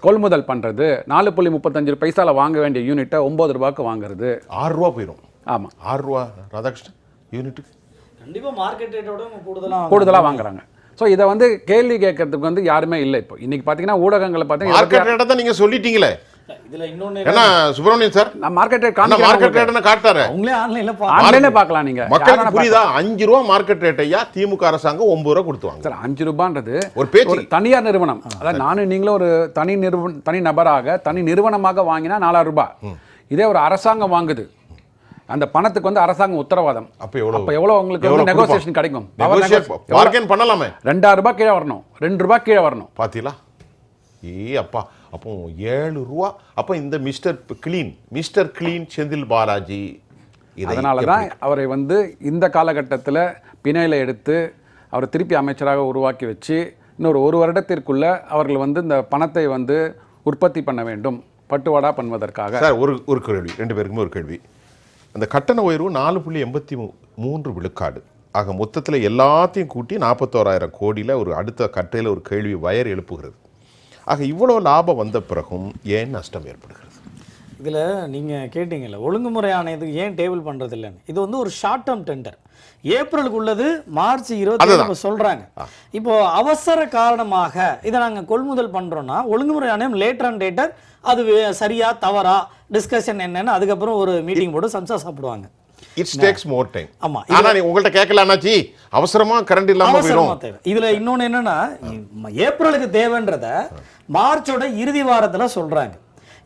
கொள்முதல் பண்ணுறது 4.35 பைசாவில் வாங்க வேண்டிய யூனிட்டை 9 ரூபாய்க்கு வாங்குறது. 6 ரூபா போயிடும். ஆமாம், 6 ரூபா ராதாகிருஷ்ணன் யூனிட்டுக்கு கண்டிப்பாக மார்க்கெட் ரேட்டோட கூடுதலாக வாங்குறாங்க. ஸோ இதை வந்து கேள்வி கேட்கறதுக்கு வந்து யாருமே இல்லை. இப்போ இன்னைக்கு பார்த்தீங்கன்னா ஊடகங்களை பார்த்தீங்கன்னா மார்க்கெட் ரேட்டை தான் நீங்கள் சொல்லிட்டீங்களே. இதுல இன்னொன்னு என்ன சுப்பிரமணியன் சார், நான் மார்க்கெட் ரேட் மார்க்கெட் ரேட்னு காட்டாரு, அவங்களே ஆன்லைன்ல பார்க்கலாம். நீங்க மக்களுக்கு புரியுதா? 5 ரூபா மார்க்கெட் ரேட் ஐயா, திமுக அரசாங்கம் 9 ரூபா கொடுத்துவாங்க சார். 5 ரூபான்றது ஒரு பேச்சு. தனியார் நிறுவனம், அதாவது நானும் நீங்களும் ஒரு தனி நபராக தனி நிறுவனமாக வாங்கினா 4,000 ரூபாய். இதே ஒரு அரசாங்கம் வாங்குது, அந்த பணத்துக்கு வந்து அரசாங்கம் உத்தரவாதம். அப்ப எவ்வளவு உங்களுக்கு வந்து நெகோசியேஷன் கிடைக்கும்? பார்கெயின் பண்ணலாமே. 2,000 ரூபாய் கீழே வரணும், 2 ரூபாய் கீழே வரணும். பாத்தீங்களா? அப்பா, அப்போ 7 ரூபா. அப்போ இந்த மிஸ்டர் கிளீன் செந்தில் பாலாஜி, அதனால தான் அவரை வந்து இந்த காலகட்டத்தில் பிணையில் எடுத்து அவரை திருப்பி அமைச்சராக உருவாக்கி வச்சு இன்னொரு 1 வருடத்திற்குள்ள அவர்கள் வந்து இந்த பணத்தை வந்து உற்பத்தி பண்ண வேண்டும், பட்டுவாடா பண்ணுவதற்காக. சார் ஒரு கேள்வி, 2 பேருக்குமே ஒரு கேள்வி. அந்த கட்டண உயர்வு 4.83 விழுக்காடு ஆக மொத்தத்தில் எல்லாத்தையும் கூட்டி 41,000 கோடியில் ஒரு அடுத்த கட்டையில் ஒரு கேள்வி வயர் எழுப்புகிறது. ஆக இவ்வளோ லாபம் வந்த பிறகும் ஏன் நஷ்டம் ஏற்படுகிறது? இதில் நீங்கள் கேட்டீங்கல்ல, ஒழுங்குமுறை ஆணையத்துக்கு ஏன் டேபிள் பண்ணுறது இல்லைன்னு. இது வந்து ஒரு ஷார்ட் டேர்ம் டெண்டர். ஏப்ரலுக்கு உள்ளது மார்ச் 20 சொல்கிறாங்க. இப்போ அவசர காரணமாக இதை நாங்கள் கொள்முதல் பண்ணுறோன்னா ஒழுங்குமுறை ஆணையம் லேட்டர் அண்ட் லேட்டர் அது சரியா தவறா டிஸ்கஷன் என்னன்னு அதுக்கப்புறம் ஒரு மீட்டிங் போட்டு சம்சா சாப்பிடுவாங்க. It's tax more time. ஆமா, ஆனா நீ உங்கள்ட்ட கேட்கல அண்ணாச்சி, அவசரமா கரண்ட் இல்லாம போயிடும். இதுல இன்னொன்னு என்னன்னா, ஏப்ரலுக்கு தேவைன்றத மார்ச்சோட இறுதி வாரத்துல சொல்றாங்க.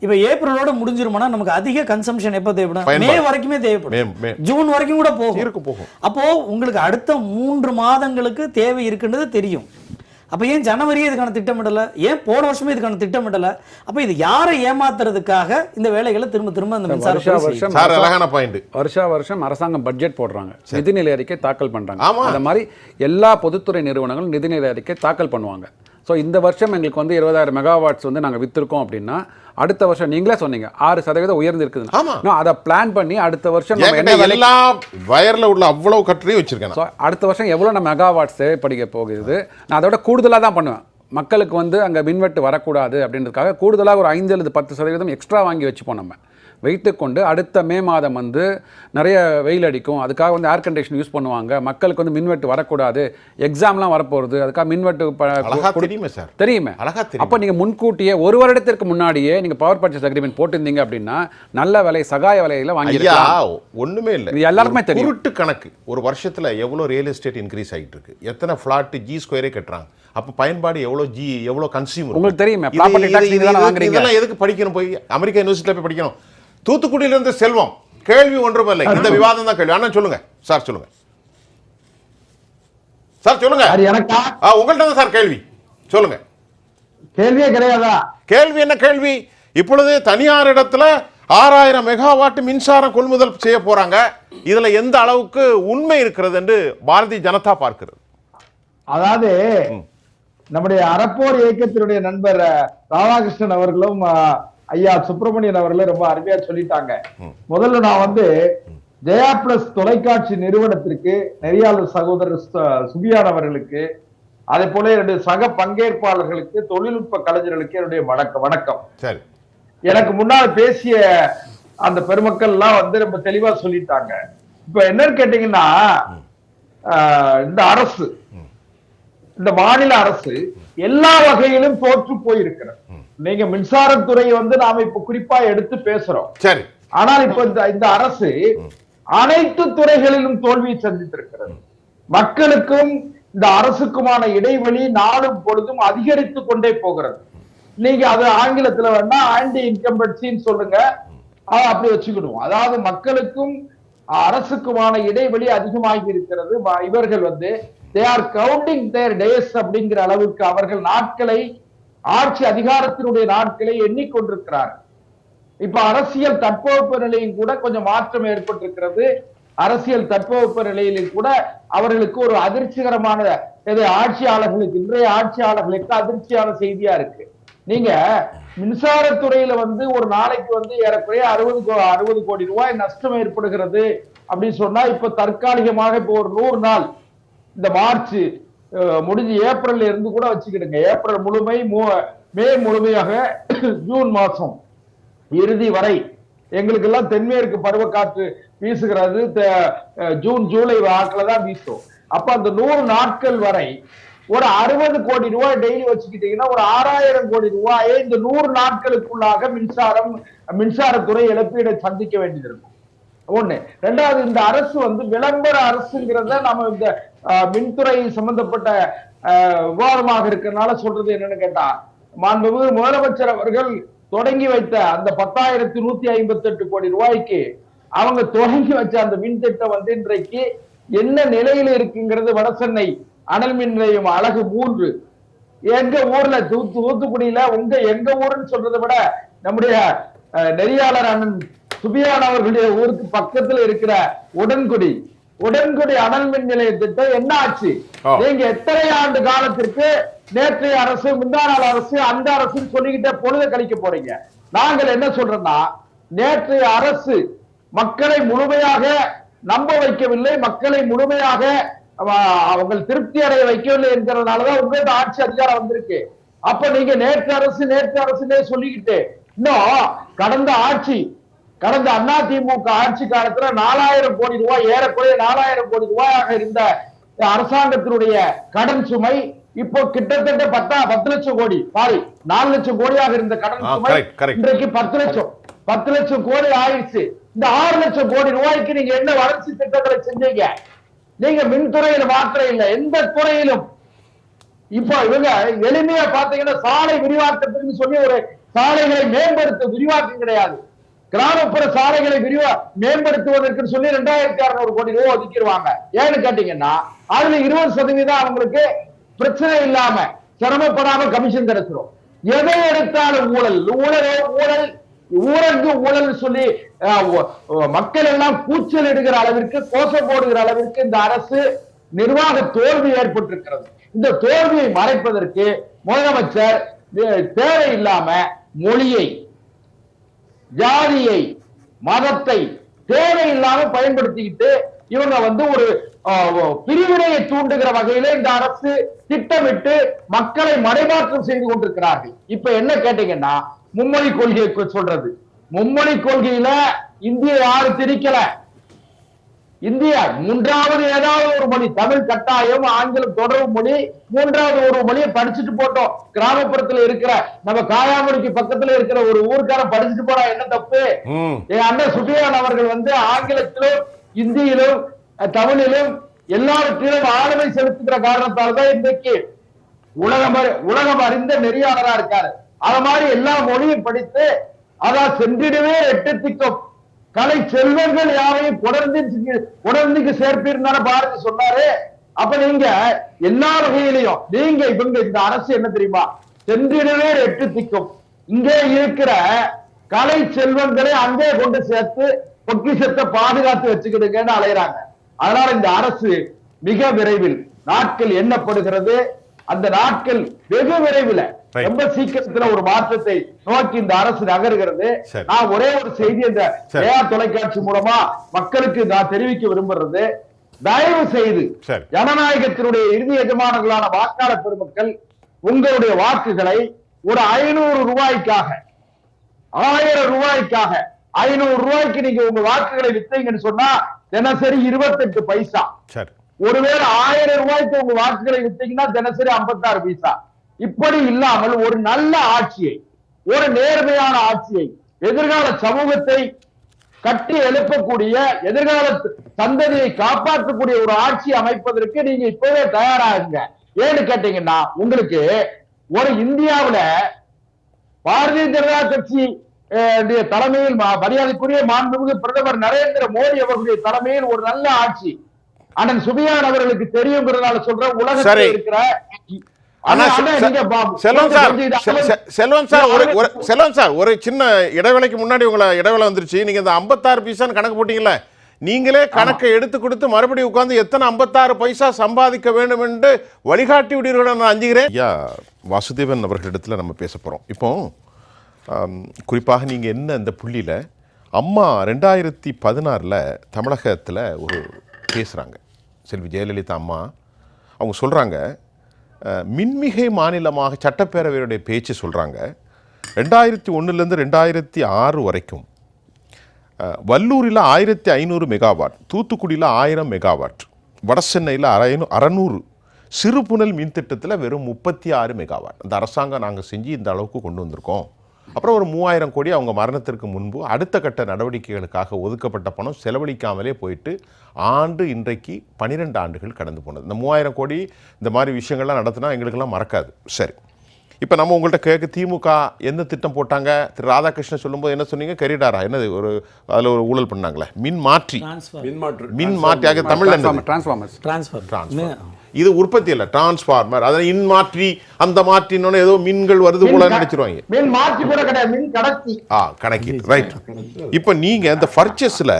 இப்ப ஏப்ரலோட முடிஞ்சிருமானா நமக்கு அதிக கன்சம்ஷன் எப்ப தேவைப்படும்? மே வரைக்குமே தேவைப்படும், ஜூன் வரைக்கும் கூட போகும். அப்போ உங்களுக்கு அடுத்த 3 மாதங்களுக்கு தேவை இருக்குன்றது தெரியும். அப்போ ஏன் ஜனவரியே இதுக்கான திட்டமிடலை? ஏன் போன வருஷமே இதுக்கான திட்டமிடலை? அப்போ இது யாரை ஏமாத்துறதுக்காக இந்த வேலைகளை திரும்ப அந்த வருஷம் அரசாங்கம் பட்ஜெட் போடுறாங்க, நிதிநிலை அறிக்கை தாக்கல் பண்றாங்க. அந்த மாதிரி எல்லா பொதுத்துறை நிறுவனங்களும் நிதிநிலை அறிக்கை தாக்கல் பண்ணுவாங்க. ஸோ இந்த வருஷம் எங்களுக்கு வந்து 20,000 மெகாவாட்ஸ் வந்து நாங்கள் விற்றுருக்கோம் அப்படின்னா அடுத்த வருஷம் நீங்களே சொன்னீங்க 6% உயர்ந்து இருக்குதுன்னா அதை பிளான் பண்ணி அடுத்த வருஷம் எல்லா வயர்ல உள்ள அவ்வளவு கட்டரையும் வச்சிருக்கேன். ஸோ அடுத்த வருஷம் எவ்வளோ நம்ம மெகாவாட்ஸ் தேவைப்படுக போகுது, நான் அதோட கூடுதலாக தான் பண்ணுவேன். மக்களுக்கு வந்து அங்கே மின்வெட்டு வரக்கூடாது அப்படின்றதுக்காக கூடுதலாக ஒரு 5 அல்லது 10% எக்ஸ்ட்ரா வாங்கி வச்சுப்போம். நம்ம வைத்துக்கொண்டு அடுத்த மே மாதம் வந்து நிறைய வெயில் அடிக்கும், அதுக்காக வந்து ஏர் கண்டிஷன் யூஸ் பண்ணுவாங்க, மக்களுக்கு வந்து மின்வெட்டு வரக்கூடாது, எக்ஸாம்லாம் வரப்போகுது, அதுக்காக மின்வெட்டு தெரியுமே. அப்போ நீங்கள் முன்கூட்டியே 1 வருடத்திற்கு முன்னாடியே நீங்கள் பவர் பர்ச்சேஸ் அக்ரிமெண்ட் போட்டிருந்தீங்க அப்படின்னா நல்ல விலை சகாய விலையில வாங்கிக்கலாம். ஒன்றுமே இல்லை, இது எல்லாருக்குமே தெரியும். உருட்டு கணக்கு ஒரு வருஷத்தில் எவ்வளோ ரியல் எஸ்டேட் இன்க்ரீஸ் ஆகிட்டு இருக்கு, எத்தனை ஃப்ளாட் ஜி ஸ்கொயரே கட்டுறாங்க, அப்போ பயன்பாடு எவ்வளோ கன்சியூமர் உங்களுக்கு தெரியுமே. ப்ராப்பர்ட்டி டாக்ஸ் இதெல்லாம் எதுக்கு படிக்கணும்? போய் அமெரிக்கா யூனிவர்சிட்டியில் போய் படிக்கணும். தூத்துக்குடியிலிருந்து செல்வம், கேள்வி ஒன்றுமில்லை, இந்த விவாதம் தான் கேள்வி. அண்ணா சொல்லுங்க சார், சொல்லுங்க சார், சொல்லுங்க. உங்கள்ட்ட தான் சார் கேள்வி, சொல்லுங்க. கேள்வியே கிடையாதா? கேள்வி என்ன கேள்வி? இப்பொழுது தனியார் இடத்துல 6,000 மெகாவாட் மின்சாரம் கொள்முதல் செய்ய போறாங்க. இதுல எந்த அளவுக்கு உண்மை இருக்கிறது என்று பாரதிய ஜனதா பார்க்கிறது? அதாவது நம்முடைய அறப்போர் இயக்கத்தினுடைய நண்பர் ராதாகிருஷ்ணன் அவர்களும் ஐயா சுப்பிரமணியன் அவர்களே ரொம்ப அருமையா சொல்லிட்டாங்க. முதல்ல நான் வந்து ஜெயா பிளஸ் தொலைக்காட்சி நிறுவனத்திற்கு, நெறியாளர் சகோதரர் சுபியான் அவர்களுக்கு, அதே போல என்னுடைய சக பங்கேற்பாளர்களுக்கு, தொழில்நுட்ப கலைஞர்களுக்கு என்னுடைய வணக்கம். சரி, எனக்கு முன்னால் பேசிய அந்த பெருமக்கள் எல்லாம் வந்து ரொம்ப தெளிவா சொல்லிட்டாங்க. இப்ப என்னன்னு கேட்டீங்கன்னா, இந்த அரசு, இந்த மாநில அரசு எல்லா வகையிலும் தோற்று போயிருக்கிறது. நீங்க மின்சாரத்துறை நாம இப்ப குறிப்பா எடுத்து பேசுறோம். சரி. ஆனால் இப்ப இந்த அரசு அனைத்து துறைகளிலும் தோல்வியை சந்தித்திருக்கிறது. மக்களுக்கும் இந்த அரசுக்குமான இடைவெளி நாளும் பொழுதும் அதிகரித்துக் கொண்டே போகிறது. நீங்க அது ஆங்கிலத்துல வேணா ஆன்டி இன்கம்பன்சின்னு சொல்லுங்க, அப்படி வச்சுக்கணும். அதாவது மக்களுக்கும் அரசுக்குமான இடைவெளி அதிகமாகி இருக்கிறது. இவர்கள் they are counting their days அப்படிங்கிற அளவுக்கு அவர்கள் நாட்களை, ஆட்சி அதிகாரத்தினுடைய நாட்களை எண்ணிக்கொண்டிருக்கிறார். இப்ப அரசியல் தட்பவெப்ப நிலையும் கூட கொஞ்சம் மாற்றம் ஏற்பட்டிருக்கிறது. அரசியல் தட்பவெப்ப நிலையிலும் கூட அவர்களுக்கு ஒரு அதிர்ச்சிகரமான ஆட்சியாளர்களுக்கு, இன்றைய ஆட்சியாளர்களுக்கு அதிர்ச்சியான செய்தியா இருக்கு. நீங்க மின்சாரத்துறையில ஒரு நாளைக்கு ஏறக்குறைய 60 கோடி ரூபாய் நஷ்டம் ஏற்படுகிறது அப்படின்னு சொன்னா, இப்ப தற்காலிகமாக இப்போ ஒரு 100 நாள், இந்த மார்ச் முடிஞ்சு ஏப்ரல்ல இருந்து கூட வச்சுக்கிடுங்க, ஏப்ரல் முழுமை, மே முழுமையாக, ஜூன் மாசம் இறுதி வரை எங்களுக்கு எல்லாம் தென்மேற்கு பருவக்காற்று வீசுகிறது. ஜூன் ஜூலை வாக்குல தான் வீசும். அப்ப அந்த 100 நாட்கள் வரை ஒரு 60 கோடி ரூபாய் டெய்லி வச்சுக்கிட்டீங்கன்னா ஒரு 6000 கோடி ரூபாயை இந்த 100 நாட்களுக்குள்ளாக மின்சாரத்துறை இழப்பீடை சந்திக்க வேண்டியது இருக்கும். ஒண்ணு. ரெண்டாவது, இந்த அரசு விளம்பர அரசுங்கிறத நம்ம இந்த மின்துறை சம்பந்தப்பட்ட விவாதமாக இருக்கிறதுனால சொல்றது என்னன்னு கேட்டா, மாண்புமிகு முதலமைச்சர் அவர்கள் தொடங்கி வைத்த அந்த 10,158 கோடி ரூபாய்க்கு அவங்க தொடங்கி வச்ச அந்த மின் திட்டம் இன்றைக்கு என்ன நிலையில இருக்குங்கிறது வடசென்னை அனல் மின் நிலையம் அழகு 3 எங்க ஊர்ல தூத்துக்குடியில எங்க ஊருன்னு சொல்றதை விட நம்முடைய நெறியாளர் அண்ணன் சுபியான் அவர்களுடைய ஊருக்கு பக்கத்துல இருக்கிற உடன்குடி அனல் மின் நிலைய திட்டம் என்ன ஆச்சு? நீங்க எத்தனை ஆண்டு காலத்திற்கு நேற்றைய அரசு, முந்தா நாள் அரசு, அந்த அரசு சொல்லிக்கிட்டே பொழுது கழிக்க போறீங்க? நாங்கள் என்ன சொல்றோம்னா, நேற்றைய அரசு மக்களை முழுமையாக நம்ப வைக்கவில்லை, மக்களை முழுமையாக அவங்க திருப்தி அடைய வைக்கவில்லை என்கிறதுனாலதான் உங்களோட ஆட்சி அதிகாரம் வந்திருக்கு. அப்ப நீங்க நேற்று அரசுன்னே சொல்லிக்கிட்டு, இன்னும் கடந்த அதிமுக ஆட்சி காலத்துல 4000 கோடி ரூபாய், ஏறக்குறைய 4000 கோடி ரூபாயாக இருந்த அரசாங்கத்தினுடைய கடன் சுமை இப்போ கிட்டத்தட்ட 10 லட்சம் கோடி, 4 லட்சம் கோடியாக இருந்த கடன் சுமை இன்றைக்கு 10 லட்சம் கோடி ஆயிடுச்சு. இந்த 6 லட்சம் கோடி ரூபாய்க்கு நீங்க என்ன வளர்ச்சி திட்டங்களை செஞ்சீங்க? நீங்க மின்துறையில மாத்திரம் இல்ல, எந்த துறையிலும். இப்போ இவங்க எளிமையா பாத்தீங்கன்னா சாலை விரிவாக்கத்துக்கு சொல்லி ஒரு சாலைகளை விரிவாக்கம் கிடையாது. கிராமப்புற சாலைகளை மேம்படுத்துவதற்கு சொல்லி 2600 கோடி ரூபாய் ஒதுக்கிடுவாங்க. ஏன்னு கேட்டீங்கன்னா அதுல 20% அவங்களுக்கு பிரச்சனை இல்லாம சிரமப்படாம கமிஷன் கிடைச்சிடும். எதை எடுத்தாலும் ஊழல் சொல்லி மக்கள் எல்லாம் கூச்சல் இடுகிற அளவிற்கு, கோஷம் போடுகிற அளவிற்கு இந்த அரசு நிர்வாக தோல்வி ஏற்பட்டிருக்கிறது. இந்த தோல்வியை மறைப்பதற்கு முதலமைச்சர் தேவையில்லாம மொழியை, ஜாதியை, மதத்தை தேவையில்லாம பயன்படுத்திக்கிட்டு இவங்க ஒரு பிரிவினையை தூண்டுகிற வகையில இந்த அரசு திட்டமிட்டு மக்களை மடைமாற்றம் செய்து கொண்டிருக்கிறார்கள். இப்ப என்ன கேட்டீங்கன்னா, மும்மொழி கொள்கையை சொல்றது. மும்மொழி கொள்கையில இந்திய யாரும் திணிக்கல. இந்தியா 3வது ஏதாவது ஒரு மொழி, தமிழ் கட்டாயம், ஆங்கிலம் தொடர்பு மொழி, 3வது ஒரு மொழியை படிச்சுட்டு போட்டோம். கிராமப்புறத்துல இருக்கிற நம்ம காயாமொழிக்கு பக்கத்துல இருக்கிற ஒரு ஊருக்காரன் படிச்சுட்டு போனா என்ன தப்பு? என் அண்ணன் சுபியான் அவர்கள் ஆங்கிலத்திலும் இந்தியிலும் தமிழிலும் எல்லாவற்றிலும் ஆளுமை செலுத்துகிற காரணத்தால்தான் இன்றைக்கு உலகம் அறிந்த நெறியாளரா இருக்காரு. அத மாதிரி எல்லா மொழியும் படித்து அதான் சென்றிடவே 8 திக்கும் கலை செல்வங்கள் யாரையும் குடர்ந்துக்கு சேர்ப்பீர்னால பாரதி சொன்னாரு. அப்ப நீங்க எல்லா வகையிலையும் இவங்க இந்த அரசு என்ன தெரியுமா, சென்றிடவே 8 திக்கும் இங்கே இருக்கிற கலை செல்வங்களை அங்கே கொண்டு சேர்த்து பொக்கிஷத்தை பாதுகாத்து வச்சுக்கிடுங்கன்னு அலைகிறாங்க. அதனால இந்த அரசு மிக விரைவில் நாட்கள் எண்ணப்படுகிறது. அந்த நாட்கள் வெகு விரைவில், ரொம்ப சீக்கிரத்துல ஒரு மாற்றத்தை நோக்கி இந்த அரசு நகர்கிறது. நான் ஒரே ஒரு செய்தி இந்த தொலைக்காட்சி மூலமா மக்களுக்கு நான் தெரிவிக்க விரும்புறது, தயவு செய்து ஜனநாயகத்தினுடைய இறுதி எஜமானர்களான வாக்காளர் பெருமக்கள் உங்களுடைய வாக்குகளை ஒரு 500 ரூபாய்க்காக, 1000 ரூபாய்க்காக, 500 ரூபாய்க்கு நீங்க உங்க வாக்குகளை வித்தீங்கன்னு சொன்னா தினசரி 28 பைசா. ஒருவேளை 1000 ரூபாய்க்கு உங்க வாக்குகளை வித்தீங்கன்னா தினசரி 56 பைசா. இப்படி இல்லாமல் ஒரு நல்ல ஆட்சியை, ஒரு நேர்மையான ஆட்சியை, எதிர்கால சமூகத்தை கட்டி எழுப்பக்கூடிய, எதிர்கால சந்ததியை காப்பாற்றக்கூடிய ஒரு ஆட்சி அமைப்பதற்கு நீங்க இப்பவே தயாராகுங்க. ஏன்னு கேட்டீங்கன்னா, உங்களுக்கு ஒரு இந்தியாவுல பாரதிய ஜனதா கட்சி தலைமையில் மரியாதைக்குரிய மாண்புமிகு பிரதமர் நரேந்திர மோடி அவர்களுடைய தலைமையில் ஒரு நல்ல ஆட்சி அண்ணன் சுபியான் அவர்களுக்கு தெரியுங்கிறதுனால சொல்ற உலகத்தில் இருக்கிற செல்வம் சார், ஒரு சின்ன இடைவேளைக்கு முன்னாடி உங்களை இடைவேளை வந்துருச்சு. நீங்க இந்த 56 பைசா கணக்கு போட்டீங்கல்ல, நீங்களே கணக்கை எடுத்து கொடுத்து மறுபடியும் உட்கார்ந்து எத்தனை 56 பைசா சம்பாதிக்க வேண்டும் என்று வழிகாட்டி விடுவீர்கள் நான் அஞ்சுகிறேன். ஐயா வாசுதேவன் அவர்களிடத்துல நம்ம பேச போறோம். இப்போ குறிப்பாக நீங்க என்ன இந்த புள்ளியில அம்மா 2016 தமிழகத்தில் ஒரு பேசுறாங்க, செல்வி ஜெயலலிதா அம்மா. அவங்க சொல்றாங்க, மின்மிகை மாநிலமாக சட்டப்பேரவையுடைய பேச்சு சொல்கிறாங்க. 2001 2006 வரைக்கும் வல்லூரில் 1500 மெகாவாட், தூத்துக்குடியில் 1000 மெகாவாட், வடசென்னையில் 600, சிறுபுனல் மின் திட்டத்தில் வெறும் 36 மெகாவாட் அந்த அரசாங்கம் நாங்கள் செஞ்சு இந்த அளவுக்கு கொண்டு வந்திருக்கோம். அப்புறம் ஒரு 3000 கோடி அவங்க மரணத்திற்கு முன்பு அடுத்த கட்ட நடவடிக்கைகளுக்காக ஒதுக்கப்பட்ட பணம் செலவழிக்காமலே போயிட்டு ஆண்டு இன்றைக்கு 12 ஆண்டுகள் கடந்து போனது. இந்த 3000 கோடி இந்த மாதிரி விஷயங்கள்லாம் நடத்தினா எங்களுக்கெல்லாம் மறக்காது. சரி, இப்போ நம்ம உங்கள்கிட்ட கேட்க திமுக என்ன திட்டம் போட்டாங்க? திரு ராதாகிருஷ்ணன் சொல்லும்போது என்ன சொன்னீங்க? கரிடாரா என்னது, ஒரு அதில் ஒரு ஊழல் பண்ணாங்களே, மின் மாற்றியாக தமிழ் டிரான்ஸ்ஃபார்மர். இது உற்பத்தி இல்லை, டிரான்ஸ்ஃபார்மர். அதை இன் மாற்றி அந்த மாற்றினோன்னு ஏதோ மீன்கள் வருது போல நினைச்சிருவாங்க. மின் மாற்றி கூட கிடையாது, மின் கடத்தி. கணக்கி ரைட். இப்போ நீங்க இந்த பர்ச்சேஸ்ல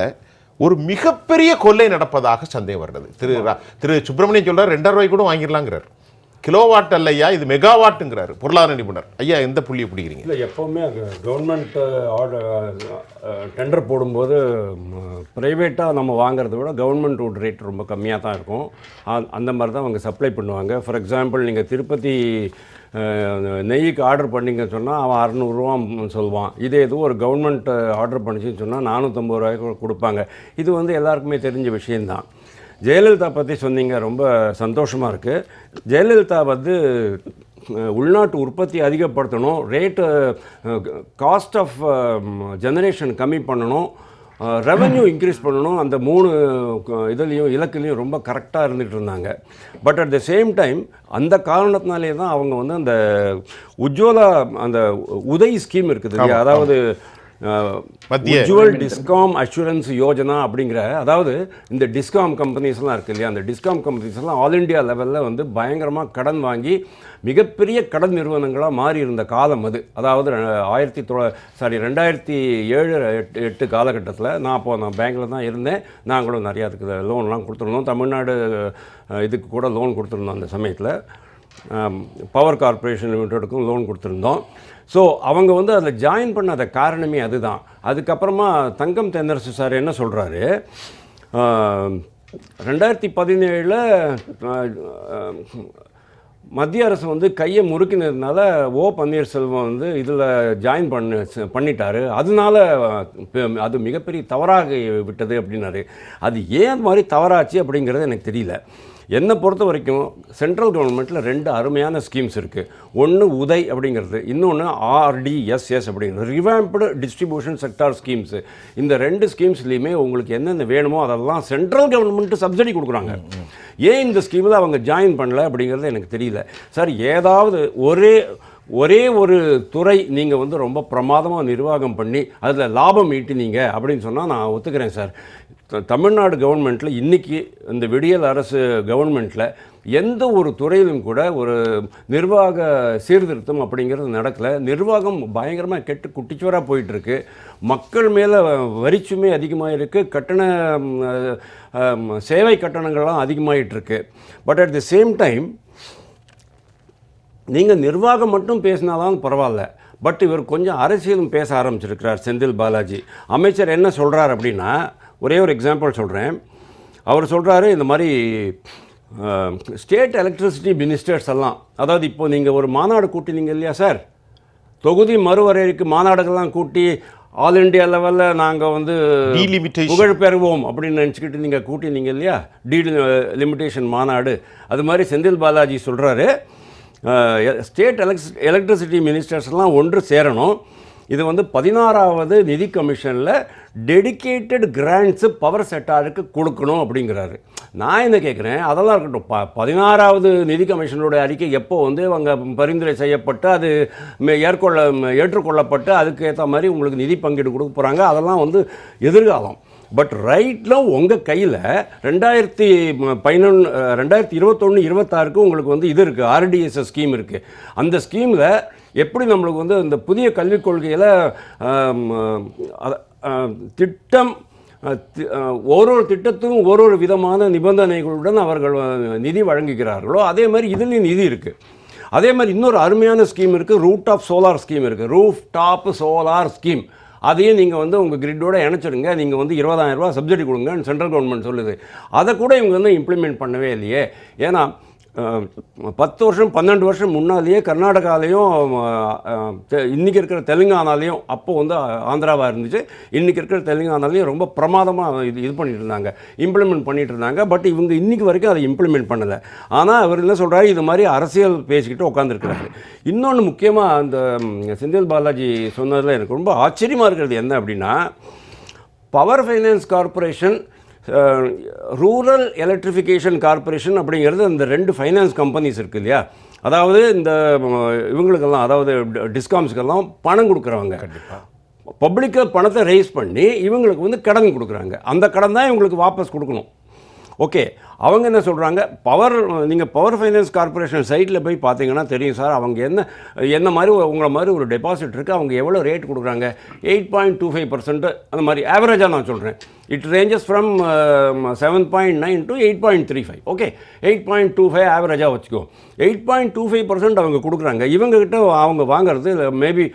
ஒரு மிகப்பெரிய கொள்ளை நடப்பதாக சந்தேகம் வருகிறது. திரு சுப்பிரமணியன் சொல்றாரு 2 ரூபாய் கூட வாங்கிடலாங்கிறார். கிலோவாட் அல்லையா, இது மெகாவாட்டுங்கிறாரு பொருளாதார நிபுணர். ஐயா எந்த புள்ளியை பிடிக்கிறீங்க? இல்லை, எப்போவுமே கவர்மெண்ட் டெண்டர் போடும்போது ப்ரைவேட்டாக நம்ம வாங்குறத விட கவர்மெண்ட் ரேட் ரொம்ப கம்மியாக தான் இருக்கும். அந்த மாதிரி தான் அவங்க சப்ளை பண்ணுவாங்க. ஃபார் எக்ஸாம்பிள், நீங்கள் திருப்பதி நெய்யுக்கு ஆர்டர் பண்ணிங்கன்னு சொன்னால் அவன் 600 ரூபா சொல்லுவான். இதே எதுவும் ஒரு கவர்மெண்ட் ஆர்டர் பண்ணிச்சுன்னு சொன்னால் 450 ரூபாய்க்கு கொடுப்பாங்க. இது வந்து எல்லாருக்குமே தெரிஞ்ச விஷயந்தான். ஜெயலலிதா பற்றி சொன்னீங்க, ரொம்ப சந்தோஷமாக இருக்குது. ஜெயலலிதா வந்து உள்நாட்டு உற்பத்தி அதிகப்படுத்தணும், ரேட்டு காஸ்ட் ஆஃப் ஜெனரேஷன் கம்மி பண்ணணும், ரெவன்யூ இன்க்ரீஸ் பண்ணணும், அந்த 3 இதுலேயும் இலக்குலேயும் ரொம்ப கரெக்டாக இருந்துகிட்டு இருந்தாங்க. But at the same time அந்த காரணத்தினாலே தான் அவங்க வந்து அந்த உஜ்வாலா அந்த உதய் ஸ்கீம் இருக்குது இல்லையா, அதாவது உஜ்வல் டிஸ்காம் அஷூரன்ஸ் யோஜனா அப்படிங்கிற, அதாவது இந்த டிஸ்காம் கம்பெனிஸ்லாம் இருக்குது இல்லையா, அந்த டிஸ்காம் கம்பெனிஸ்லாம் ஆல் இண்டியா லெவலில் வந்து பயங்கரமாக கடன் வாங்கி மிகப்பெரிய கடன் நிறுவனங்களாக மாறி இருந்த காலம் அது. அதாவது 2007-8 காலகட்டத்தில் நான் பேங்க்கில் தான் இருந்தேன். நாங்களும் நிறையா அதுக்கு லோன்லாம் கொடுத்துருந்தோம். தமிழ்நாடு இதுக்கு கூட லோன் கொடுத்துருந்தோம். அந்த சமயத்தில் பவர் கார்ப்பரேஷன் லிமிட்டெடுக்கும் லோன் கொடுத்துருந்தோம். ஸோ அவங்க வந்து அதில் ஜாயின் பண்ணாத காரணமே அதுதான். அதுக்கப்புறமா தங்கம் தென்னரசு சார் என்ன சொல்கிறாரு, 2017 மத்திய அரசு வந்து கையை முறுக்கினதுனால பன்னீர்செல்வம் வந்து இதில் ஜாயின் பண்ணிட்டாரு, அதனால அது மிகப்பெரிய தவறாக விட்டது அப்படின்னாரு. அது ஏன் மாதிரி தவறாச்சு அப்படிங்கிறது எனக்கு தெரியல. என்னை பொறுத்த வரைக்கும் சென்ட்ரல் கவர்மெண்ட்டில் 2 அருமையான ஸ்கீம்ஸ் இருக்குது. ஒன்று உதய் அப்படிங்கிறது, இன்னொன்று RDSS அப்படிங்கிறது, ரிவாம்ப்டு டிஸ்ட்ரிபியூஷன் செக்டார் ஸ்கீம்ஸு. இந்த 2 ஸ்கீம்ஸ்லேயுமே உங்களுக்கு என்னென்ன வேணுமோ அதெல்லாம் சென்ட்ரல் கவர்மெண்ட்டு சப்சிடி கொடுக்குறாங்க. ஏன் இந்த ஸ்கீமில் அவங்க ஜாயின் பண்ணல அப்படிங்கிறது எனக்கு தெரியல. சார், ஏதாவது ஒரே ஒரு துறை நீங்கள் வந்து ரொம்ப பிரமாதமாக நிர்வாகம் பண்ணி அதில் லாபம் ஈட்டினீங்க அப்படின்னு சொன்னால் நான் ஒத்துக்கிறேன் சார். தமிழ்நாடு கவர்மெண்ட்டில் இன்றைக்கி இந்த விடியல் அரசு கவர்மெண்ட்டில் எந்த ஒரு துறையிலும் கூட ஒரு நிர்வாக சீர்திருத்தம் அப்படிங்கிறது நடக்கலை. நிர்வாகம் பயங்கரமாக கெட்டு குட்டிச்சுவராக போயிட்டுருக்கு. மக்கள் மேலே வரிச்சுமே அதிகமாக இருக்குது, சேவை கட்டணங்கள்லாம் அதிகமாகிட்டுருக்கு. But at the same time நீங்கள் நிர்வாகம் மட்டும் பேசினாலும் பரவாயில்ல, பட் இவர் கொஞ்சம் அரசியலும் பேச ஆரம்பிச்சிருக்கிறார் செந்தில் பாலாஜி. அமைச்சர் என்ன சொல்கிறார் அப்படின்னா, ஒரே ஒரு எக்ஸாம்பிள் சொல்கிறேன். அவர் சொல்கிறாரு, இந்த மாதிரி ஸ்டேட் எலக்ட்ரிசிட்டி மினிஸ்டர்ஸ் எல்லாம், அதாவது இப்போது நீங்கள் ஒரு மாநாடு கூட்டினீங்க இல்லையா சார், தொகுதி மறுவரையறைக்கு மாநாடுகள்லாம் கூட்டி ஆல் இண்டியா லெவலில் நாங்கள் வந்து புகழ் பெறுவோம் அப்படின்னு நினச்சிக்கிட்டு நீங்கள் கூட்டினீங்க இல்லையா, டீலிமிட்டேஷன் மாநாடு. அது மாதிரி செந்தில் பாலாஜி சொல்கிறாரு, ஸ்டேட் எலக்ட்ரிசிட்டி மினிஸ்டர்ஸ்லாம் ஒன்று சேரணும். இது வந்து 16வது நிதி கமிஷனில் டெடிகேட்டட் கிராண்ட்ஸு பவர் செக்டாருக்கு கொடுக்கணும் அப்படிங்கிறாரு. நான் என்ன கேட்குறேன், அதெல்லாம் இருக்கட்டும். 16வது நிதி கமிஷனோட அறிக்கை எப்போ வந்து அவங்க பரிந்துரை செய்யப்பட்டு அது ஏற்றுக்கொள்ளப்பட்டு அதுக்கு ஏற்ற மாதிரி உங்களுக்கு நிதி பங்கீடு கொடுக்க போகிறாங்க, அதெல்லாம் வந்து எதிர்காலம். பட் ரைட்டில் உங்கள் கையில் 2021-26 உங்களுக்கு வந்து இது இருக்குது, RDSS ஸ்கீம் இருக்குது. அந்த ஸ்கீமில் எப்படி நம்மளுக்கு வந்து இந்த புதிய கல்விக் கொள்கையில் திட்டம் ஒரு திட்டத்துக்கும் ஒரு விதமான நிபந்தனைகளுடன் அவர்கள் நிதி வழங்குகிறார்களோ அதே மாதிரி இதுலேயும் நிதி இருக்குது. அதே மாதிரி இன்னொரு அருமையான ஸ்கீம் இருக்குது, ரூஃப் டாப் சோலார் ஸ்கீம் இருக்குது. ரூஃப் டாப் சோலார் ஸ்கீம் அதையும் நீங்கள் வந்து உங்கள் கிரிட்டோட இணைச்சிடுங்க, நீங்கள் வந்து 20,000 ரூபா சப்சிடி கொடுங்கன்னு சென்ட்ரல் கவர்மெண்ட் சொல்லுது. அதை கூட இவங்க வந்து இம்ப்ளிமெண்ட் பண்ணவே இல்லையே. ஏன்னா 10 வருஷம் 12 வருஷம் முன்னாலேயே கர்நாடகாலையும் இன்றைக்கி இருக்கிற தெலுங்கானாலையும், அப்போ வந்து ஆந்திராவாக இருந்துச்சு, இன்றைக்கி இருக்கிற தெலுங்கானாலையும் ரொம்ப பிரமாதமாக இது பண்ணிட்டு இருந்தாங்க, இம்ப்ளிமெண்ட் பண்ணிட்டு இருந்தாங்க. பட் இவங்க இன்றைக்கி வரைக்கும் அதை இம்ப்ளிமெண்ட் பண்ணலை. ஆனால் அவர் என்ன சொல்கிறாரு, இது மாதிரி அரசியல் பேசிக்கிட்டு உட்காந்துருக்கிறாரு. இன்னொன்று முக்கியமாக அந்த செந்தில் பாலாஜி சொன்னதில் எனக்கு ரொம்ப ஆச்சரியமாக இருக்கிறது என்ன அப்படின்னா, power finance corporation, rural electrification corporation அப்படிங்கிறது இந்த 2 ஃபைனான்ஸ் கம்பெனிஸ் இருக்குது இல்லையா, அதாவது இந்த இவங்களுக்கெல்லாம், அதாவது டிஸ்காம்ஸுக்கெல்லாம் பணம் கொடுக்குறவங்க, பப்ளிக்காக பணத்தை ரைஸ் பண்ணி இவங்களுக்கு வந்து கடன் கொடுக்குறாங்க. அந்த கடன் தான் இவங்களுக்கு வாபஸ் கொடுக்கணும். ஓகே, அவங்க என்ன சொல்கிறாங்க, நீங்கள் பவர் ஃபைனான்ஸ் கார்பரேஷன் சைட்டில் போய் பார்த்தீங்கன்னா தெரியும் சார், அவங்க என்ன மாதிரி உங்களை மாதிரி ஒரு டெபாசிட் இருக்குது, அவங்க எவ்வளோ ரேட் கொடுக்குறாங்க, 8.25% அந்த மாதிரி ஆவரேஜாக நான் சொல்கிறேன். It ranges from 7.9 to 8.35. Okay, 8.25 ஆவரேஜாக வச்சுக்கோ. 8.25% அவங்க கொடுக்குறாங்க. இவங்ககிட்ட அவங்க வாங்குறது மேபி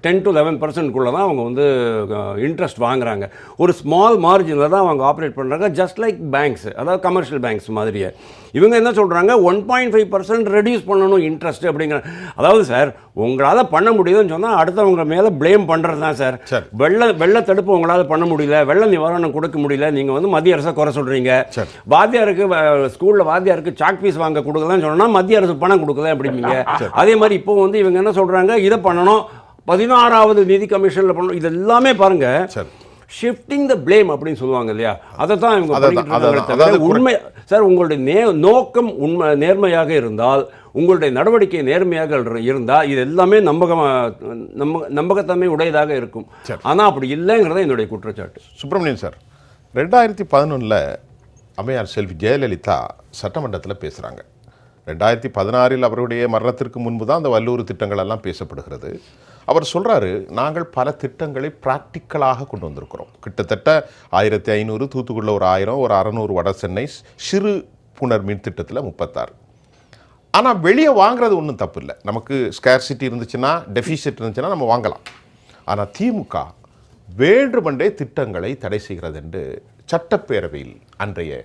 10 to 11% தான் அவங்க வந்து இன்ட்ரெஸ்ட் வாங்குறாங்க. ஒரு ஸ்மால் மார்ஜினில் தான் அவங்க ஆப்ரேட் பண்ணுறாங்க, ஜஸ்ட் லைக் பேங்க்ஸ், அதாவது கமர்ஷியல் பேங்க்ஸ் மாதிரியே. இவங்க என்ன சொல்கிறாங்க, 1.5% ரெடியூஸ் பண்ணணும் இன்ட்ரெஸ்ட் அப்படிங்கிற. அதாவது சார், உங்களால் பண்ண முடியுதுன்னு சொன்னால் அடுத்தவங்க மேலே ப்ளேம் பண்ணுறது தான் சார். வெள்ள தடுப்பு உங்களால் பண்ண முடியல, வெள்ள நிவாரணம் கொடுக்க முடியல, நீங்கள் வந்து மத்திய அரசை குறை சொல்கிறீங்க. வாத்தியாருக்கு ஸ்கூலில் வாத்தியாருக்கு சாக் பீஸ் வாங்க கொடுக்கலன்னு சொன்னால் மத்திய அரசு பணம் கொடுக்கல அப்படிங்க. அதே மாதிரி இப்போ வந்து இவங்க என்ன சொல்கிறாங்க, இதை பண்ணணும், 16வது நிதி கமிஷனில் பண்ணணும். இது எல்லாமே பாருங்கள், ஷிஃப்டிங் த பிளேம் அப்படின்னு சொல்லுவாங்க இல்லையா, அதை தான் இவங்க உண்மை. சார், உங்களுடைய நோக்கம் உண்மை நேர்மையாக இருந்தால், உங்களுடைய நடவடிக்கை நேர்மையாக இருந்தால், இது எல்லாமே நம்பகத்தன்மை உடையதாக இருக்கும். ஆனால் அப்படி இல்லைங்கிறத என்னுடைய குற்றச்சாட்டு. சுப்பிரமணியன் சார், 2011 அம்மையார் செல்வி ஜெயலலிதா சட்டமன்றத்தில் பேசுகிறாங்க. 2016 அவருடைய மரணத்திற்கு முன்பு தான் அந்த வல்லூர் திட்டங்கள் எல்லாம் பேசப்படுகிறது. அவர் சொல்கிறாரு, நாங்கள் பல திட்டங்களை ப்ராக்டிக்கலாக கொண்டு வந்திருக்கிறோம். கிட்டத்தட்ட 1500, தூத்துக்குடியில் ஒரு 1000, ஒரு 600 வட சென்னை, சிறு புனர் மின் திட்டத்தில் 36. ஆனால் வெளியே வாங்குறது ஒன்றும் தப்பு இல்லை, நமக்கு ஸ்கேர்சிட்டி இருந்துச்சுன்னா, டெஃபிசிட் இருந்துச்சுன்னா நம்ம வாங்கலாம். ஆனால் திமுக வேண்டுமென்றே திட்டங்களை தடை செய்கிறது என்று சட்டப்பேரவையில் அன்றைய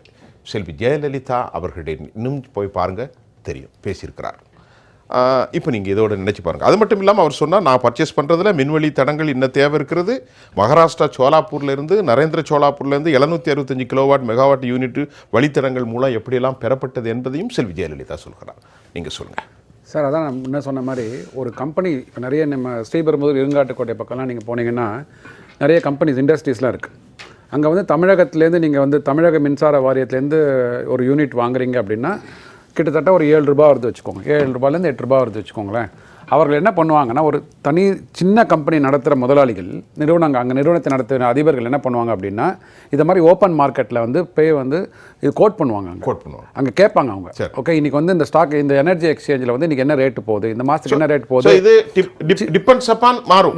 செல்வி ஜெயலலிதா அவர்களுடைய இன்னும் போய் பாருங்கள் தெரியும், பேசியிருக்கிறார். இப்போ நீங்கள் இதோட நினச்சி பாருங்கள். அது மட்டும் இல்லாமல் அவர் சொன்னால், நான் பர்ச்சேஸ் பண்ணுறதுல மின்வெளி தடங்கள் இன்னும் தேவை இருக்கிறது. மகாராஷ்டிரா சோலாப்பூர்லேருந்து, நரேந்திர சோலாப்பூர்லேருந்து 765 கிலோவாட் மெகாவாட் யூனிட் வழித்தடங்கள் மூலம் எப்படியெல்லாம் பெறப்பட்டது என்பதையும் செல்வி ஜெயலலிதா சொல்கிறார். நீங்கள் சொல்லுங்கள் சார். அதான் நான் முன்ன சொன்ன மாதிரி ஒரு கம்பெனி, இப்போ நிறைய நம்ம ஸ்ரீபெரும்புதூர் இருங்காட்டுக்கோட்டை பக்கம்லாம் நீங்கள் போனீங்கன்னா நிறைய கம்பெனிஸ், இண்டஸ்ட்ரீஸ்லாம் இருக்குது. அங்கே வந்து தமிழகத்துலேருந்து நீங்கள் வந்து தமிழக மின்சார வாரியத்துலேருந்து ஒரு யூனிட் வாங்குறீங்க அப்படின்னா கிட்டத்தட்ட ஒரு 7 ரூபா வருது வச்சுக்கோங்க, 7 ரூபாயிலேருந்து 8 ரூபா வருது வச்சுக்கோங்களேன். அவர்கள் என்ன பண்ணுவாங்கன்னா, ஒரு தனி சின்ன கம்பெனி நடத்துகிற முதலாளிகள், அங்கே நிறுவனத்தை நடத்துகிற அதிபர்கள் என்ன பண்ணுவாங்க அப்படின்னா, இது மாதிரி ஓப்பன் மார்க்கெட்டில் வந்து வந்து இது கோட் பண்ணுவாங்க. அங்கே கேட்பாங்க அவங்க, ஓகே இன்னைக்கு வந்து இந்த ஸ்டாக், இந்த எனர்ஜி எக்ஸ்சேஞ்சில் வந்து இன்றைக்கி என்ன ரேட்டு போகுது, இந்த மாதத்துக்கு என்ன ரேட் போகுது, இது டிபெண்ட்ஸ் அப்பான் மாறும்.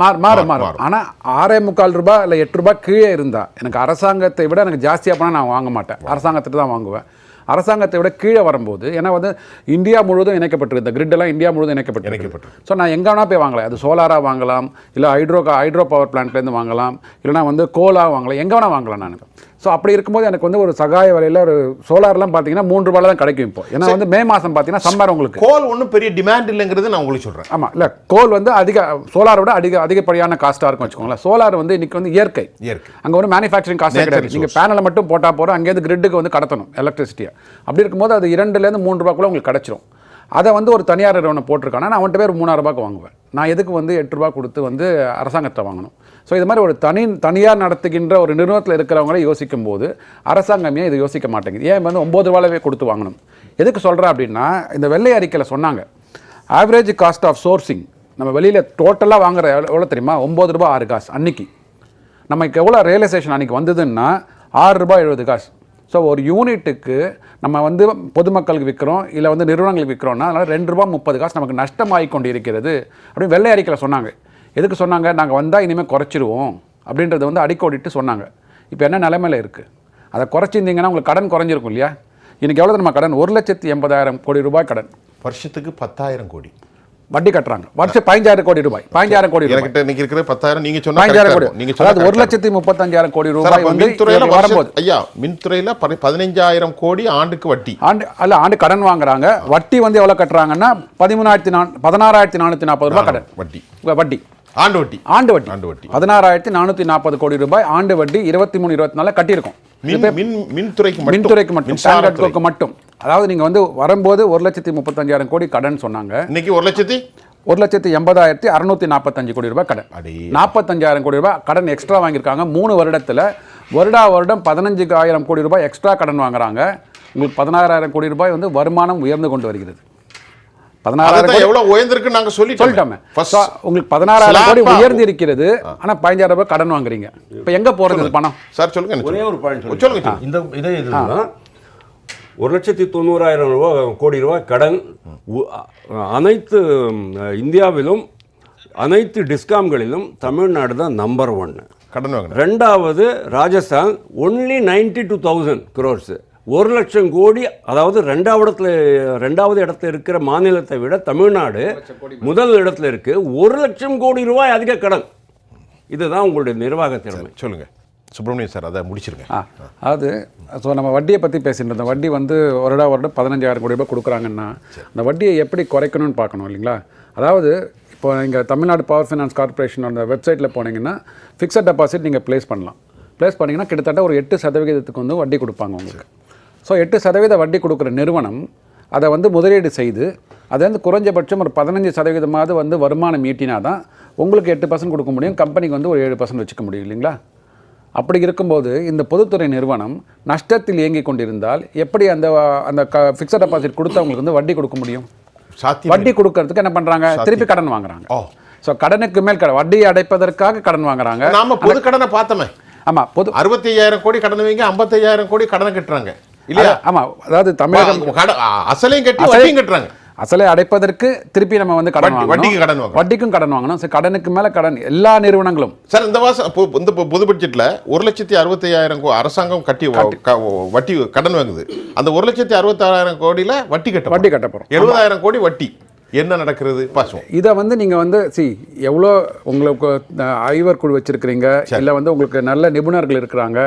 ஆனால் 6.25 ரூபா இல்லை 8 ரூபா கீழே இருந்தால், எனக்கு அரசாங்கத்தை விட எனக்கு ஜாஸ்தியாக போனால் நான் வாங்க மாட்டேன், அரசாங்கத்திட்ட தான் வாங்குவேன். அரசாங்கத்தை விட கீழே வரும்போது, ஏன்னா வந்து இந்தியா முழுவதும் இணைக்கப்பட்டிருக்கு, இந்த கிரிட்டெல்லாம் இந்தியா முழுவதும் இணைக்கப்பட்டிருக்கு. ஸோ நான் எங்கே வேணால் போய் வாங்கலாம். அது சோலாராக வாங்கலாம், இல்லை ஹைட்ரோ பவர் பிளான்ட்லேருந்து வாங்கலாம், இல்லைனா வந்து கோலாக வாங்கலாம், எங்கே வேணால் வாங்கலாம் நான். ஸோ அப்படி இருக்கும்போது எனக்கு வந்து ஒரு சகாய விலையில் ஒரு சோலார்லாம் பார்த்தீங்கன்னா 3 ரூபாயில் தான் கிடைக்கும் இப்போ. ஏன்னா வந்து மே மாதம் பார்த்தீங்கன்னா சம்மர், உங்களுக்கு கோல் ஒன்றும் பெரிய டிமாண்ட் இல்லைங்கிறது நான் உங்களுக்கு சொல்கிறேன். ஆமாம், இல்லை கோல் வந்து சோலாரை விட அதிகப்படியான காஸ்ட்டாக இருக்கும் வச்சுக்கோங்களேன். சோலார் வந்து இன்றைக்கி வந்து இயற்கை, அங்கே வந்து மேனுஃபேக்சரிங் காஸ்ட்டே கிடையாது. நீங்கள் பேனலை மட்டும் போட்டால் போகிறோம், அங்கேருந்து கிரிட்டுக்கு வந்து கடத்தணும் எலக்ட்ரிசிட்டியை. அப்படி இருக்கும்போது அது 2லேருந்து 3 ரூபாய்க்குள்ளே உங்களுக்கு கிடச்சிரும். அதை வந்து ஒரு தனியார் நிறுவனம் போட்டிருக்கானா நான் அவன்கிட்ட பேர் 3000 ரூபாய்க்கு வாங்குவேன். நான் எதுக்கு வந்து 8 ரூபா கொடுத்து வந்து அரசாங்கத்தை வாங்கணும்? ஸோ இது மாதிரி ஒரு தனியார் நடத்துகின்ற ஒரு நிறுவனத்தில் இருக்கிறவங்களே யோசிக்கும் போது அரசாங்கமே இது யோசிக்க மாட்டேங்குது. ஏன் வந்து 9 ரூபாவே கொடுத்து வாங்கணும்? எதுக்கு சொல்கிறேன் அப்படின்னா, இந்த வெள்ளை அறிக்கையில் சொன்னாங்க ஆவரேஜ் காஸ்ட் ஆஃப் சோர்சிங் நம்ம வெளியில் டோட்டலாக வாங்குற எவ்வளோ தெரியுமா? 9 ரூபா 6 காசு. அன்னைக்கு நமக்கு எவ்வளோ ரியலைசேஷன் அன்றைக்கி வந்ததுன்னா 6 ரூபாய் 70 காசு. ஸோ ஒரு யூனிட்டுக்கு நம்ம வந்து பொதுமக்களுக்கு விற்கிறோம் இல்லை வந்து நிறுவனங்களுக்கு விற்கிறோம்னா அதனால் 2 ரூபா 30 காசு நமக்கு நஷ்டமாகி கொண்டு இருக்கிறது அப்படின்னு வெள்ளை அறிக்கையில் சொன்னாங்க. எதுக்கு சொன்னாங்க? நாங்கள் வந்தால் இனிமேல் குறைச்சிடுவோம் அப்படின்றத வந்து அடிக்கோடிட்டு சொன்னாங்க. இப்போ என்ன நிலைமையில் இருக்குது? அதை குறைச்சிருந்தீங்கன்னா உங்களுக்கு கடன் குறைஞ்சிருக்கும் இல்லையா? இன்றைக்கி எவ்வளோ நம்ம கடன்? 1,80,000 கோடி ரூபாய் கடன். வருஷத்துக்கு 10,000 கோடி வட்டி கட்டுறாங்க. வருஷம் 15,000 கோடி ரூபாய். 15,000 கோடி ரூபாய். எனக்கு இன்னைக்கு இருக்கிற 10,000 நீங்க சொன்னா 15,000 கோடி. நீங்க அதாவது 1,35,000 கோடி ரூபாய் வந்து மின்துறையில வரும்போது ஐயா மின்துறையில 15,000 கோடி ஆண்டுக்கு வட்டி. ஆண்டு கடன் வாங்குறாங்க. வட்டி வந்து எவ்வளவு கட்டுறாங்கன்னா 16,440 ரூபாய் கடன் வட்டி. ஆண்டு வட்டி 16,440 கோடி ரூபாய் ஆண்டு வட்டி 23-24 கட்டியிருக்கோம். மின்துறைக்கு மட்டும். அதாவது நீங்க வந்து வரும்போது 1,35,000 கோடி கடன் சொன்னாங்க. இன்னைக்கு 1,80,645 கோடி ரூபாய் கடன். 45,000 கோடி ரூபாய் கடன் எக்ஸ்ட்ரா வாங்கியிருக்காங்க 3 வருடத்துல. வருடம் 15,000 கோடி ரூபாய் எக்ஸ்ட்ரா கடன் வாங்குறாங்க. உங்களுக்கு 16,000 கோடி ரூபாய் வந்து வருமானம் உயர்ந்து கொண்டு வருகிறது. 16,000 எவ்வளவு உயர்ந்திருக்கு நாங்க சொல்லிட்டோமே. உங்களுக்கு 16,000 கோடி உயர்ந்து இருக்கிறது. ஆனா 15,000 ரூபாய் கடன் வாங்குறீங்க. இப்போ எங்க போறது பணம்? சார் சொல்லுங்க. ஒரே ஒரு பாயிண்ட் சொல்லுங்க. இந்த இதே இதுதான் 1,90,000 கோடி ரூபாய் கடன் அனைத்து இந்தியாவிலும் அனைத்து டிஸ்காம்களிலும் தமிழ்நாடு தான் நம்பர் 1 கடன் வாங்க. ரெண்டாவது ராஜஸ்தான் ஒன்லி 92,000 crores. 1,00,000 கோடி. அதாவது ரெண்டாவது இடத்துல இருக்கிற மாநிலத்தை விட தமிழ்நாடு முதல் இடத்துல இருக்கு. 1,00,000 கோடி ரூபாய் அதிக கடன். இதுதான் உங்களுடைய நிர்வாக திறமை. சொல்லுங்க சுப்பிரமணியன் சார், அதை முடிச்சிருங்க. அது ஸோ நம்ம வட்டியை பற்றி பேசிட்டு இருந்தோம். வட்டி வந்து வருடம் 15,000 கோடி ரூபாய் கொடுக்குறாங்கன்னா அந்த வட்டியை எப்படி குறைக்கணும்னு பார்க்கணும் இல்லைங்களா? அதாவது இப்போ நீங்கள் தமிழ்நாடு பவர் ஃபைனான்ஸ் கார்பரேஷன் அந்த வெப்சைட்டில் போனீங்கன்னா ஃபிக்ஸட் டெபாசிட் நீங்கள் ப்ளேஸ் பண்ணலாம். ப்ளேஸ் பண்ணிங்கன்னா கிட்டத்தட்ட ஒரு 8% வந்து வட்டி கொடுப்பாங்க உங்களுக்கு. ஸோ 8% வட்டி கொடுக்குற நிறுவனம் அதை வந்து முதலீடு செய்து அதை வந்து குறைஞ்சபட்சம் ஒரு 15% வந்து வருமானம் ஈட்டினா தான் உங்களுக்கு 8% கொடுக்க முடியும். கம்பெனிக்கு வந்து ஒரு 7% வச்சுக்க முடியும் இல்லைங்களா? அப்படி இருக்கும்போது இந்த பொதுத்துறை நிறுவனம் நஷ்டத்தில் இயங்கி கொண்டிருந்தால் எப்படி அந்த ஃபிக்ஸட் டெபாசிட் கொடுத்தவங்களுக்கு வந்து வட்டி கொடுக்க முடியும்? வட்டி கொடுக்கறதுக்கு என்ன பண்றாங்க? திருப்பி கடன் வாங்குறாங்க. ஸோ கடனுக்கு மேல் வட்டியை அடைப்பதற்காக கடன் வாங்குறாங்க. நாம பொது கடனை பார்த்தோமே. ஆமா, பொது 65,000 கோடி கடன் வைங்க, 55,000 கோடி கடனை கட்டுறாங்க இல்லையா? ஆமா, அதாவது தமிழகம் அசலையும் கட்டி வட்டியும் கட்டுறாங்க. அசலை அடைப்பதற்கு திருப்பி நம்ம வந்து வட்டிக்கும் கடன் வாங்கணும். கடனுக்கு மேல கடன் எல்லா நிறுவனங்களும். சார் இந்த பொது பட்ஜெட்ல 1,66,000 அரசாங்கம் கட்டி வட்டி கடன் வாங்குது. அந்த 1,66,000 கோடியில வட்டி கட்ட போறோம். 70,000 கோடி வட்டி. என்ன நடக்கிறது பாசுவோம். இதை வந்து நீங்கள் வந்து எவ்வளோ உங்களுக்கு ஐவர் குழு வச்சிருக்கிறீங்க, இல்லை வந்து உங்களுக்கு நல்ல நிபுணர்கள் இருக்கிறாங்க.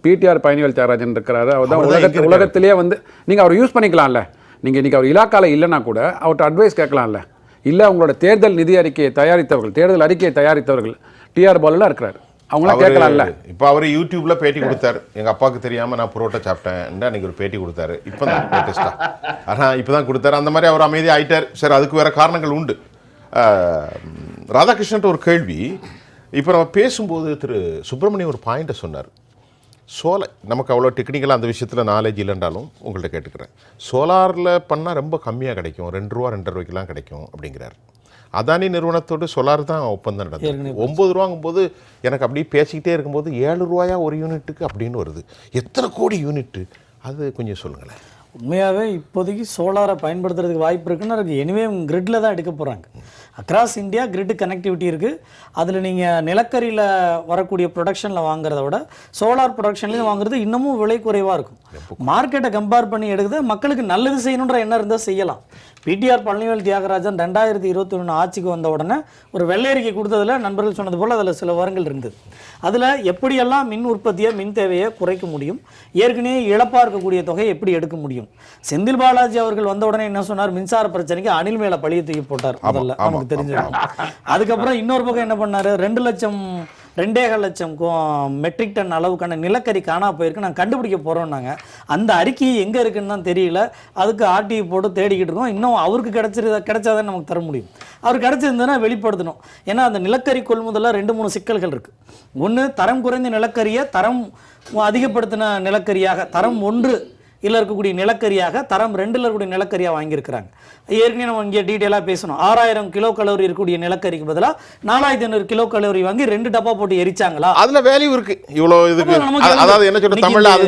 பிடிஆர் பழனிவேல் தியாகராஜன் இருக்கிறாரு. அவர் தான் உலகத்திலேயே வந்து நீங்கள் அவர் யூஸ் பண்ணிக்கலாம்ல. நீங்கள் இன்றைக்கி அவர் இலாக்கால இல்லைன்னா கூட அவர்கிட்ட அட்வைஸ் கேட்கலாம்ல. இல்லை உங்களோட தேர்தல் நிதி அறிக்கையை தயாரித்தவர்கள், தேர்தல் அறிக்கையை தயாரித்தவர்கள் டிஆர் பாலெலாம் இருக்கிறாரு. அவங்களாம் கேட்கலாம்ல. இப்போ அவர் யூடியூப்ல பேட்டி கொடுத்தாரு. எங்கள் அப்பாவுக்கு தெரியாமல் நான் புரோட்டா சாப்பிட்டேன் அன்றைக்கி ஒரு பேட்டி கொடுத்தாரு. இப்போ தான் லேட்டஸ்ட்டாக ஆனால் இப்போ தான் கொடுத்தாரு. அந்த மாதிரி அவர் அமைதியாக ஆயிட்டார். சார் அதுக்கு வேறு காரணங்கள் உண்டு. ராதாகிருஷ்ணன் ஒரு கேள்வி. இப்போ நம்ம பேசும்போது திரு சுப்பிரமணியம் ஒரு பாயிண்ட்டை சொன்னார். நமக்கு அவ்வளோ டெக்னிக்கலாக அந்த விஷயத்தில் நாலேஜ் இல்லைன்றாலும் உங்கள்கிட்ட கேட்டுக்கிறேன். சோலாரில் பண்ணால் ரொம்ப கம்மியாக கிடைக்கும், 2 ரூபா 2.5 ரூபாய்க்கெலாம் கிடைக்கும் அப்படிங்கிறார். அதானி நிறுவனத்தோடு சோலார் தான் ஒப்பந்தம் நடந்தது. 9 ரூபாங்கும்போது எனக்கு அப்படியே பேசிக்கிட்டே இருக்கும்போது 7 ரூபாயா ஒரு யூனிட்டுக்கு அப்படின்னு வருது. எத்தனை கோடி யூனிட்டு? அது கொஞ்சம் சொல்லுங்களேன். உண்மையாகவே இப்போதைக்கு சோலாரை பயன்படுத்துறதுக்கு வாய்ப்பு இருக்குன்னு இருக்குது. எனிவே கிரிட்டில் தான் எடுக்க போகிறாங்க. அக்ராஸ் இந்தியா கிரிட் கனெக்டிவிட்டி இருக்குது. அதில் நீங்கள் நிலக்கரியில் வரக்கூடிய ப்ரொடக்ஷனில் வாங்குறத விட சோலார் ப்ரொடக்ஷன்லேயும் வாங்குறது இன்னமும் விலை குறைவாக இருக்கும். மார்க்கெட்டை கம்பேர் பண்ணி எடுக்குது. மக்களுக்கு நல்லது செய்யணுன்ற எண்ணம் இருந்தால் செய்யலாம். பிடிஆர் பழனிவேல் தியாகராஜன் 2021 ஆட்சிக்கு வந்த உடனே ஒரு வெள்ளை அறிக்கை கொடுத்ததில் நண்பர்கள் சொன்னது போல் அதில் சில விவரங்கள் இருந்தது. அதில் எப்படியெல்லாம் மின் உற்பத்தியை மின் தேவையை குறைக்க முடியும், ஏற்கனவே இழப்பாக இருக்கக்கூடிய தொகையை எப்படி எடுக்க முடியும். செந்தில் பாலாஜி அவர்கள் வந்த உடனே என்ன சொன்னார்? மின்சார பிரச்சனைக்கு அணில் மேலே பழிய தூக்கி போட்டார். முதல்ல நமக்கு தெரிஞ்சிருக்கும். அதுக்கப்புறம் இன்னொரு பக்கம் என்ன பண்ணார்? 2 லட்சம் 2.5 லட்சம் மெட்ரிக் டன் அளவுக்கான நிலக்கரி காணா போயிருக்கு, நாங்கள் கண்டுபிடிக்க போகிறோம்னாங்க. அந்த அறிக்கை எங்கே இருக்குன்னு தான் தெரியல. அதுக்கு ஆர்டிஐ போட்டு தேடிக்கிட்டு இருக்கோம். இன்னும் அவருக்கு கிடைச்சாதான் நமக்கு தர முடியும். அவர் கிடைச்சிருந்ததுன்னா வெளிப்படுத்தணும். ஏன்னா அந்த நிலக்கரி கொள்முதலில் 2-3 சிக்கல்கள் இருக்குது. ஒன்று, தரம் குறைந்த நிலக்கரியை தரம் அதிகப்படுத்தின நிலக்கரியாக, தரம் 1 இதில் இருக்கக்கூடிய நிலக்கரியாக, தரம் 2 இருக்கக்கூடிய நிலக்கரியாக வாங்கியிருக்கிறாங்க. ஏற்கனவே நம்ம இங்கே டீட்டெயிலாக பேசணும். 6000 கிலோ கலோரி இருக்கக்கூடிய நிலக்கரிக்கு பதிலாக 4500 கிலோ கலோரி வாங்கி 2 டப்பா போட்டு எரிச்சாங்களா? அதுல வேல்யூ இருக்கு. இவ்வளோ இதுக்கு அதாவது என்ன சொல்ற தமிழ்ல அது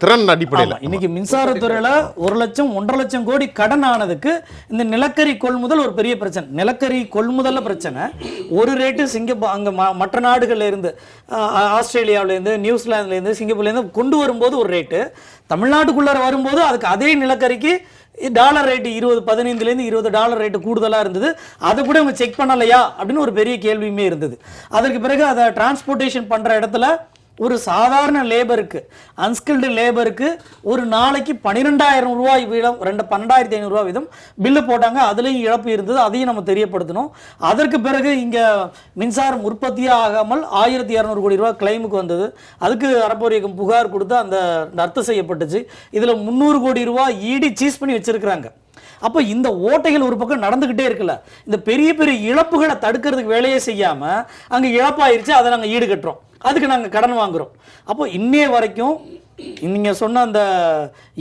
திறன் அடிப்படையில். இன்னைக்கு மின்சாரத்துறையில 1 லட்சம் 1.5 லட்சம் கோடி கடன் ஆனதுக்கு இந்த நிலக்கரி கொள்முதல் ஒரு பெரிய பிரச்சனை. நிலக்கரி கொள்முதல்ல பிரச்சனை. ஒரு ரேட்டு சிங்கப்பூர் அங்கே மற்ற நாடுகள்ல இருந்து, ஆஸ்திரேலியாவிலேருந்து, நியூசிலாந்துலேருந்து, சிங்கப்பூர்லேருந்து கொண்டு வரும்போது ஒரு ரேட்டு, தமிழ்நாட்டுக்குள்ளார வரும்போது அதுக்கு அதே நிலக்கரிக்கு டாலர் ரேட்டு 15லேருந்து $20 ரேட்டு கூடுதலாக இருந்தது. அதை கூட அவங்க செக் பண்ணலையா அப்படின்னு ஒரு பெரிய கேள்வியுமே இருந்தது. அதற்கு பிறகு அதை டிரான்ஸ்போர்ட்டேஷன் பண்ணுற இடத்துல ஒரு சாதாரண லேபருக்கு, அன்ஸ்கில்டு லேபருக்கு ஒரு நாளைக்கு 12,000 ரூபாய் வீதம், 12,500 ரூபாய் வீதம் பில்லு போட்டாங்க. அதுலேயும் இழப்பு இருந்தது. அதையும் நம்ம தெரியப்படுத்தணும். அதற்கு பிறகு இங்கே மின்சாரம் உற்பத்தியே ஆகாமல் 1,200 கோடி ரூபாய் கிளைமுக்கு வந்தது. அதுக்கு அறப்போர் இயக்கம் புகார் கொடுத்து அந்த ரத்து செய்யப்பட்டுச்சு. இதில் 300 கோடி ரூபாய் ஈடி சீஸ் பண்ணி வச்சிருக்கிறாங்க. அப்போ இந்த ஓட்டைகள் ஒரு பக்கம் நடந்துக்கிட்டே இருக்குல்ல. இந்த பெரிய பெரிய இழப்புகளை தடுக்கிறதுக்கு வேலையே செய்யாமல் அங்கே இழப்பாயிருச்சு, அதை நாங்கள் ஈடு கட்டுறோம், அதுக்கு நாங்கள் கடன் வாங்குறோம். அப்போ இன்னைய வரைக்கும் நீங்கள் சொன்ன அந்த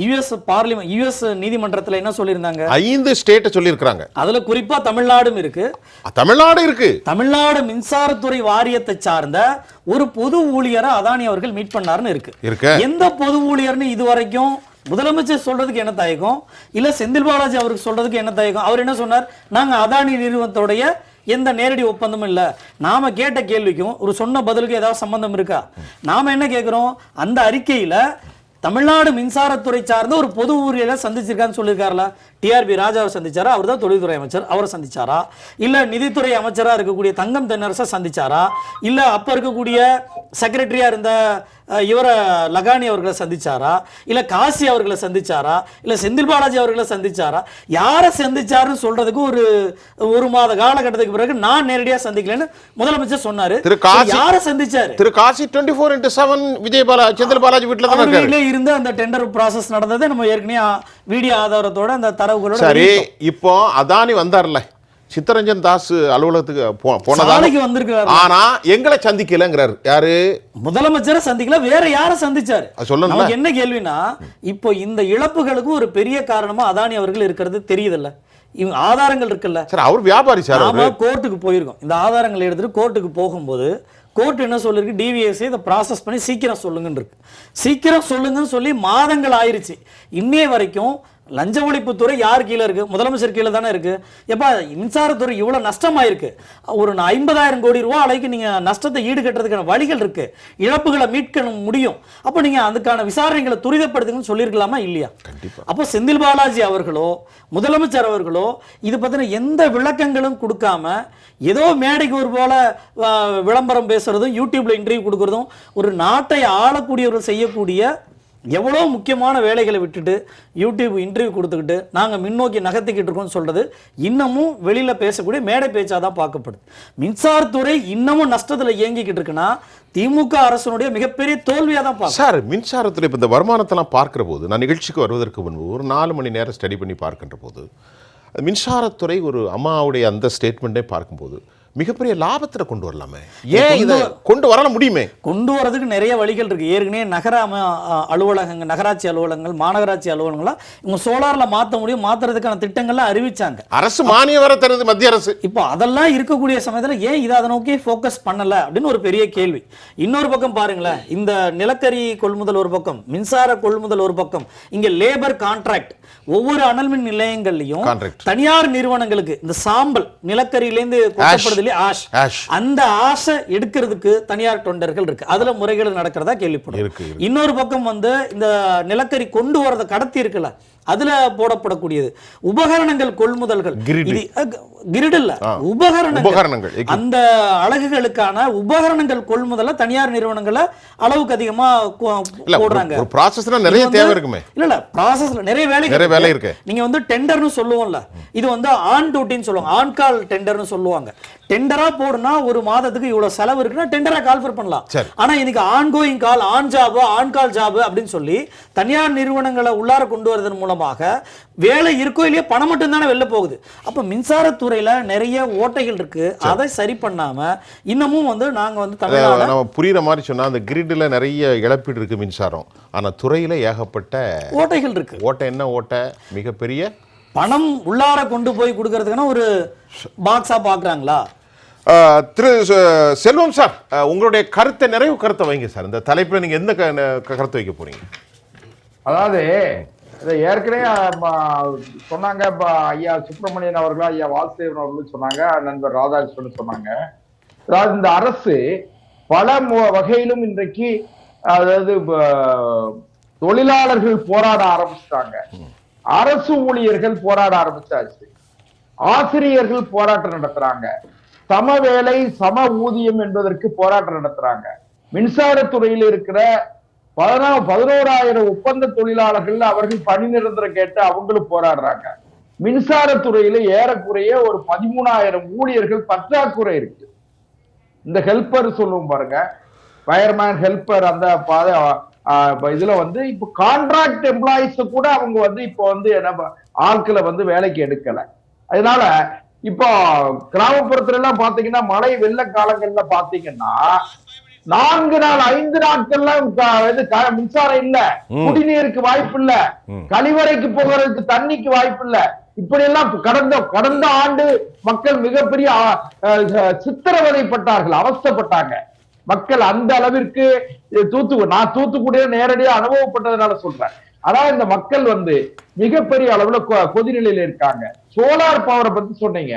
யுஎஸ் நீதிமன்றத்தில் என்ன சொல்லியிருந்தாங்க? 5 ஸ்டேட்டை சொல்லியிருக்கிறாங்க. அதில் குறிப்பாக தமிழ்நாடும் இருக்கு. தமிழ்நாடு மின்சாரத்துறை வாரியத்தை சார்ந்த ஒரு பொது ஊழியரை அதானி அவர்கள் மீட் பண்ணாருன்னு இருக்கு. எந்த பொது ஊழியர்னு இதுவரைக்கும் முதலமைச்சர் சொல்றதுக்கு என்ன தயக்கம், இல்ல செந்தில் பாலாஜி அவருக்கு சொல்றதுக்கு என்ன தயக்கம்? அவர் என்ன சொன்னார்? நாங்க அதானி நிறுவனத்தோடைய எந்த நேரடி ஒப்பந்தமும் இல்லை. நாம கேட்ட கேள்விக்கும் ஒரு சொன்ன பதிலுக்கு ஏதாவது சம்பந்தம் இருக்கா? நாம என்ன கேட்கிறோம்? அந்த அறிக்கையில தமிழ்நாடு மின்சாரத்துறை சார்ந்த ஒரு பொது ஊழியரை சந்திச்சிருக்கான்னு சொல்லியிருக்காருல. டிஆர்பி ராஜாவை சந்திச்சாரா? அவர் தான் தொழில்துறை அமைச்சர், அவரை சந்திச்சாரா? இல்ல நிதித்துறை அமைச்சராக இருக்கக்கூடிய தங்கம் தென்னரசை சந்திச்சாரா? இல்ல அப்ப இருக்கக்கூடிய செக்ரட்டரியா இருந்த இவரை லகானி அவர்களை சந்திச்சாரா? இல்ல காசி அவர்களை சந்திச்சாரா? இல்ல செந்தில் பாலாஜி அவர்களை சந்திச்சாரா? யாரை சந்திச்சாருன்னு சொல்றதுக்கு ஒரு மாத காலகட்டத்துக்கு பிறகு நான் நேரடியா சந்திக்கலன்னு முதலமைச்சர் சொன்னாரு. யாரை சந்திச்சாரு? திரு காசி 24/7 விஜய் பாலாஜி, செந்தில் பாலாஜி வீட்டுல இருந்து அந்த டெண்டர் ப்ராசஸ் நடந்ததை நம்ம ஏற்கனவே வீடியோ ஆதாரத்தோட அந்த தரவுகளோட. சரி, இப்போ அதானி வந்தார்ல, சித்தரஞ்சன் தாஸ் அலுவலகத்துக்கு போனதால வந்திருக்காரு. ஆனா எங்களை சந்திக்கலங்கிறார். யாரு? முதலமைச்சரை சந்திக்கல, வேற யாரை சந்திச்சாரு? சொல்லணும். என்ன கேள்வினா, இப்போ இந்த இழப்புகளுக்கு ஒரு பெரிய காரணமா அதானி அவர்கள் இருக்கிறது தெரியுதுல்ல. இவங்க ஆதாரங்கள் இருக்குல்ல. சார், அவர் வியாபாரி சார். நாம கோர்ட்டுக்கு போயிருக்கோம். இந்த ஆதாரங்களை எடுத்துட்டு கோர்ட்டுக்கு போகும்போது கோர்ட் என்ன சொல்லிருக்கு? டிவிஎஸ்ஐ இதை ப்ராசஸ் பண்ணி சீக்கிரம் சொல்லுங்கன்னு இருக்கு. சீக்கிரம் சொல்லுங்கன்னு சொல்லி மாதங்கள் ஆயிருச்சு. இன்னைய வரைக்கும் லஞ்ச ஒழிப்புத்துறை யார் கீழே இருக்கு? முதலமைச்சர் கீழே தானே இருக்கு. எப்ப மின்சாரத்துறை இவ்வளவு நஷ்டமாயிருக்கு, ஒரு 50,000 கோடி ரூபாய் அளவுக்கு நீங்க நஷ்டத்தை ஈடுகட்டுறதுக்கான வழிகள் இருக்கு, இழப்புகளை மீட்க முடியும். அப்ப நீங்க அதுக்கான விசாரணைகளை துரிதப்படுத்துங்கன்னு சொல்லியிருக்கலாமா இல்லையா? அப்போ செந்தில் பாலாஜி அவர்களோ முதலமைச்சர் அவர்களோ இது பத்தின எந்த விளக்கங்களும் கொடுக்காம ஏதோ மேடைக்கு ஒரு போல விளம்பரம் பேசுறதும் யூடியூப்ல இன்டர்வியூ கொடுக்கறதும், ஒரு நாட்டை ஆளக்கூடியவர்கள் செய்யக்கூடிய எவ்வளோ முக்கியமான வேலைகளை விட்டுட்டு யூடியூப் இன்டர்வியூ கொடுத்துக்கிட்டு நாங்கள் முன்னோக்கி நகர்த்திக்கிட்டு இருக்கோம்னு சொல்றது இன்னமும் வெளியில் பேசக்கூடிய மேடை பேச்சாக தான் பார்க்கப்படுது. மின்சாரத்துறை இன்னமும் நஷ்டத்தில் இயங்கிக்கிட்டு இருக்குன்னா திமுக அரசனுடைய மிகப்பெரிய தோல்வியாக தான் பார்க்க. சார், மின்சாரத்துறை இப்போ இந்த வருமானத்தெல்லாம் பார்க்குற போது, நான் நிகழ்ச்சிக்கு வருவதற்கு முன்பு ஒரு 4 மணி நேரம் ஸ்டடி பண்ணி பார்க்கின்ற போது, மின்சாரத்துறை ஒரு அம்மாவுடைய அந்த ஸ்டேட்மெண்ட்டே பார்க்கும்போது மிகப்பெரிய லாபத்தில் கொண்டு வரலாமே, ஏன் இதை கொண்டு வர முடியுமே? கொண்டு வரதுக்கு நிறைய வழிகள் இருக்கு. ஏற்கனவே நகர அலுவலகங்கள், நகராட்சி அலுவலகங்கள், மாநகராட்சி அலுவலகங்கள்லாம் இவங்க சோலார்ல மாற்ற முடியும், மாத்துறதுக்கான திட்டங்கள்லாம் அறிவிச்சாங்க. அரசு மானியம் வர தருது மத்திய அரசு. இப்போ அதெல்லாம் இருக்கக்கூடிய சமயத்தில் ஏன் இதை அதை நோக்கி ஃபோக்கஸ் பண்ணல அப்படின்னு ஒரு பெரிய கேள்வி. இன்னொரு பக்கம் பாருங்களேன், இந்த நிலக்கரி கொள்முதல் ஒரு பக்கம், மின்சார கொள்முதல் ஒரு பக்கம், இங்க லேபர் கான்ட்ராக்ட் ஒவ்வொரு அனல்மின் நிலையங்கள்லையும் தனியார் நிறுவனங்களுக்கு இந்த சாம்பல் நிலக்கரியிலேருந்து கொட்டப்படுது, அந்த ஆசை எடுக்கிறதுக்கு தனியார் டெண்டர்கள் இருக்கு. அதுல முறைகேடு நடக்கிறதா கேள்விப்படும். இன்னொரு பக்கம் வந்து இந்த நிலக்கரி கொண்டு வரத கடத்தி இருக்குல்ல, அதுல போடப்படக்கூடியது உபகரணங்கள் கொள்முதல்கள், கிரிட் இல்ல உபகரணங்கள், அந்த அலகுகளுக்கான உபகரணங்கள் கொள்முதல தனியார் நிறுவனங்களை அளவுக்கு அதிகமா போடுறாங்க. ஒரு ப்ராசஸ்ல நிறைய தேவை இருக்குமே. இல்ல ப்ராசஸ்ல நிறைய வேலை இருக்கு. நீங்க வந்து டெண்டர்னு சொல்லுவோம்ல, இது வந்து ஆன் டியூட்டின்னு சொல்லுவாங்க, ஆன் கால் டெண்டர்னு சொல்லுவாங்க. டெண்டரா போடுனா ஒரு மாதத்துக்கு இவ்வளவு செலவு இருக்குன்னா டெண்டரா கால்ஃபர் பண்ணலாம். சரி. ஆனா இன்னைக்கு ongoing call, on job, on call job அப்படின்னு சொல்லி தனியார் நிறுவனங்களை உள்ளார கொண்டு வரதன் மூலமாக வேலை இருக்கோ இல்லையோ பணம் மட்டும் தானே வெளில போகுது. அப்ப மின்சாரத்துறையில நிறைய ஓட்டைகள் இருக்கு. அதை சரி பண்ணாம இன்னமும் வந்து நாங்க வந்து தமிழ்நாடு நம்ம புரியுற மாதிரி சொன்னா அந்த கிரிட்ல நிறைய இழப்பீடு இருக்கு மின்சாரம், ஆனா துறையில ஏகப்பட்ட ஓட்டைகள் இருக்கு. ஓட்டை என்ன ஓட்டை? மிகப்பெரிய பணம் உள்ளார கொண்டு போய் கொடுக்கறதுக்கான ஒரு பாக்ஸா பாக்குறாங்களா? திரு செல்வம் சார், உங்களுடைய கருத்தை, நிறைவு கருத்தை வைங்க சார். இந்த தலைப்பில் நீங்க எந்த கருத்தை வைக்க போறீங்க? அதாவது இதை ஏற்கனவே சொன்னாங்க, ஐயா சுப்பிரமணியன் அவர்களும் ஐயா வாசுதேவன் அவர்களும் சொன்னாங்க, நண்பர் ராதாகிருஷ்ணன் சொன்னாங்க. அதாவது இந்த அரசு பல வகையிலும் இன்றைக்கு, அதாவது தொழிலாளர்கள் போராட ஆரம்பிச்சிட்டாங்க, அரசு ஊழியர்கள் போராட ஆரம்பிச்சாச்சு, ஆசிரியர்கள் போராட்டம் நடத்துறாங்க, சம வேலை சம ஊதியம் என்பதற்கு போராட்டம் நடத்துறாங்க. மின்சாரத்துறையில் இருக்கிற 11,000 ஒப்பந்த தொழிலாளர்கள் அவர்கள் பணி நிரந்தரம் கேட்டு அவங்களும் போராடுறாங்க. மின்சாரத்துறையில ஏறக்குறைய ஒரு 13,000 ஊழியர்கள் பற்றாக்குறை இருக்கு. இந்த ஹெல்பர் சொல்லுவோம் பாருங்க, ஃபயர்மேன் ஹெல்பர், அந்த இதுல வந்து இப்ப கான்ட்ராக்ட் எம்ப்ளாயிஸ் கூட அவங்க வந்து இப்போ வந்து என்ன ஆட்களை வந்து வேலைக்கு எடுக்கல. அதனால இப்போ கிராமப்புறத்துல எல்லாம் பாத்தீங்கன்னா மழை வெள்ள காலங்கள்ல பாத்தீங்கன்னா 4 நாள் 5 நாட்கள்லாம் மின்சாரம் இல்ல, குடிநீருக்கு வாய்ப்பு இல்ல, கழிவறைக்கு போகிறதுக்கு தண்ணிக்கு வாய்ப்பு இல்ல. இப்படி எல்லாம் கடந்த ஆண்டு மக்கள் மிகப்பெரிய சித்திரவதைப்பட்டார்கள், அவஸ்தைப்பட்டாங்க மக்கள். அந்த அளவிற்கு நான் தூத்துக்குடியில நேரடியாக அனுபவப்பட்டதுனால சொல்றேன். அதாவது இந்த மக்கள் வந்து மிகப்பெரிய அளவுல கொதிநிலையில இருக்காங்க. சோலார் பவரை பத்தி சொன்னீங்க.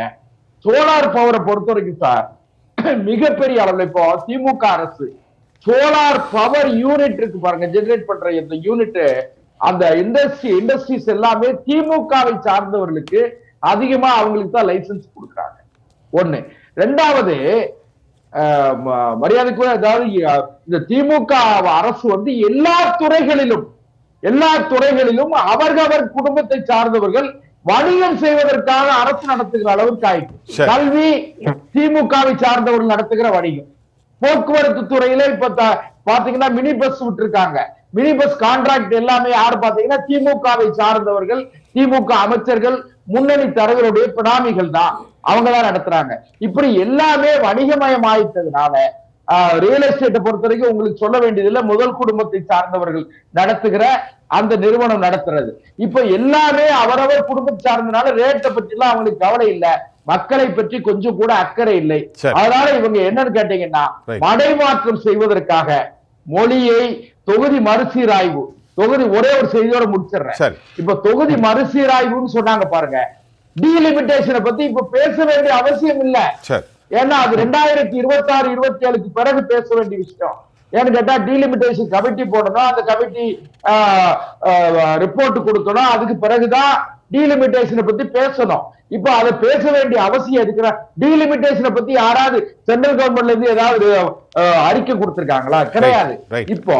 சோலார் பவரை பொறுத்த வரைக்கும் சார் மிகப்பெரிய அளவுல இப்போ திமுக அரசு சோலார் பவர் யூனிட் இருக்கு பாருங்க, ஜெனரேட் பண்ற இந்த யூனிட், அந்த இண்டஸ்ட்ரீஸ் எல்லாமே திமுகவை சார்ந்தவர்களுக்கு அதிகமா அவங்களுக்கு தான் லைசன்ஸ் கொடுக்குறாங்க. ஒண்ணு. ரெண்டாவது, மரியாதைக்குரிய, அதாவது இந்த திமுக அரசு வந்து எல்லா துறைகளிலும் அவர்கள் குடும்பத்தை சார்ந்தவர்கள் வணிகம் செய்வதற்காக அரசு நடத்துகிற அளவுக்கு ஆயிடுச்சு. கல்வி திமுகவை சார்ந்தவர்கள் நடத்துகிற வணிகம். போக்குவரத்து துறையில இப்ப பாத்தீங்கன்னா மினி பஸ் விட்டுருக்காங்க. மினி பஸ் கான்ட்ராக்ட் எல்லாமே யாரு பாத்தீங்கன்னா திமுகவை சார்ந்தவர்கள், திமுக அமைச்சர்கள், முன்னணி தலைவருடைய பினாமிகள் தான், அவங்க தான் நடத்துறாங்க. இப்படி எல்லாமே வணிகமயம் ஆயிட்டதுனால ரியல் எஸ்டேட்டை பொறுத்த வரைக்கும் உங்களுக்கு சொல்ல வேண்டியதில்லை, முதல் குடும்பத்தை சார்ந்தவர்கள் நடத்துகிற அந்த நிறுவனம் நடத்துறது. இப்ப எல்லாமே அவரவர் குடும்பத்தை சார்ந்தனால ரேட்டை பற்றி எல்லாம் அவங்களுக்கு கவலை இல்லை, மக்களை பற்றி கொஞ்சம் கூட அக்கறை இல்லை. அதனால இவங்க என்னன்னு கேட்டீங்கன்னா மடைமாற்றம் செய்வதற்காக மொழியை, தொகுதி மறுசீராய்வு, ஒரே ஒரு செய்தியோட முடிச்சிடுறேன். இப்ப தொகுதி மறுசீராய்வுன்னு சொன்னாங்க பாருங்க, டீலிமிட்டேஷனை பத்தி இப்ப பேச வேண்டிய அவசியம் இல்ல. ஏன்னா அது 2026-27க்கு பிறகு பேச வேண்டிய விஷயம். ஏன்னு கேட்டா டீலிமிட்டேஷன் கமிட்டி போடணும், அந்த கமிட்டி ரிப்போர்ட் கொடுக்கணும், அதுக்கு பிறகுதான் டீலிமிட்டேஷனை பத்தி பேசணும். இப்போ அதை பேச வேண்டிய அவசியம் இருக்கிற, டீலிமிட்டேஷனை பத்தி யாராவது சென்ட்ரல் கவர்மெண்ட்ல இருந்து ஏதாவது அறிக்கை கொடுத்திருக்காங்களா? கிடையாது. இப்போ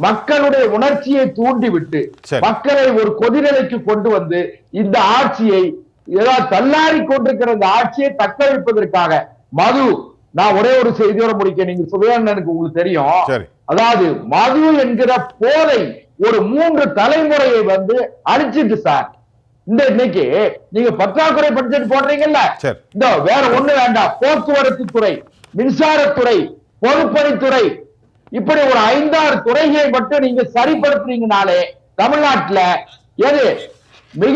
மக்களுடைய உணர்ச்சியை தூண்டி விட்டு மக்களை ஒரு கொதிநிலைக்கு கொண்டு வந்து இந்த ஆட்சியை ஏதாவது தள்ளாடி கொண்டிருக்கிற இந்த ஆட்சியை தக்க வைப்பதற்காக மது, நான் ஒரே ஒரு செய்தியோட முடிக்க, நீங்க சுவையானனுக்கு உங்களுக்கு தெரியும், அதாவது மது என்கிற போதை ஒரு 3 தலைமுறையை வந்து அழிச்சிட்டு சார். இந்த இன்னைக்கு நீங்க பற்றாக்குறை பட்ஜெட் போடுறீங்கல்ல, இந்த வேற ஒண்ணு வேண்டாம், போக்குவரத்து துறை, மின்சாரத்துறை, பொதுப்பணித்துறை, இப்படி ஒரு 5-6 துறைகளை மட்டும் நீங்க சரிப்படுத்துறீங்கனாலே தமிழ்நாட்டுல எது மிக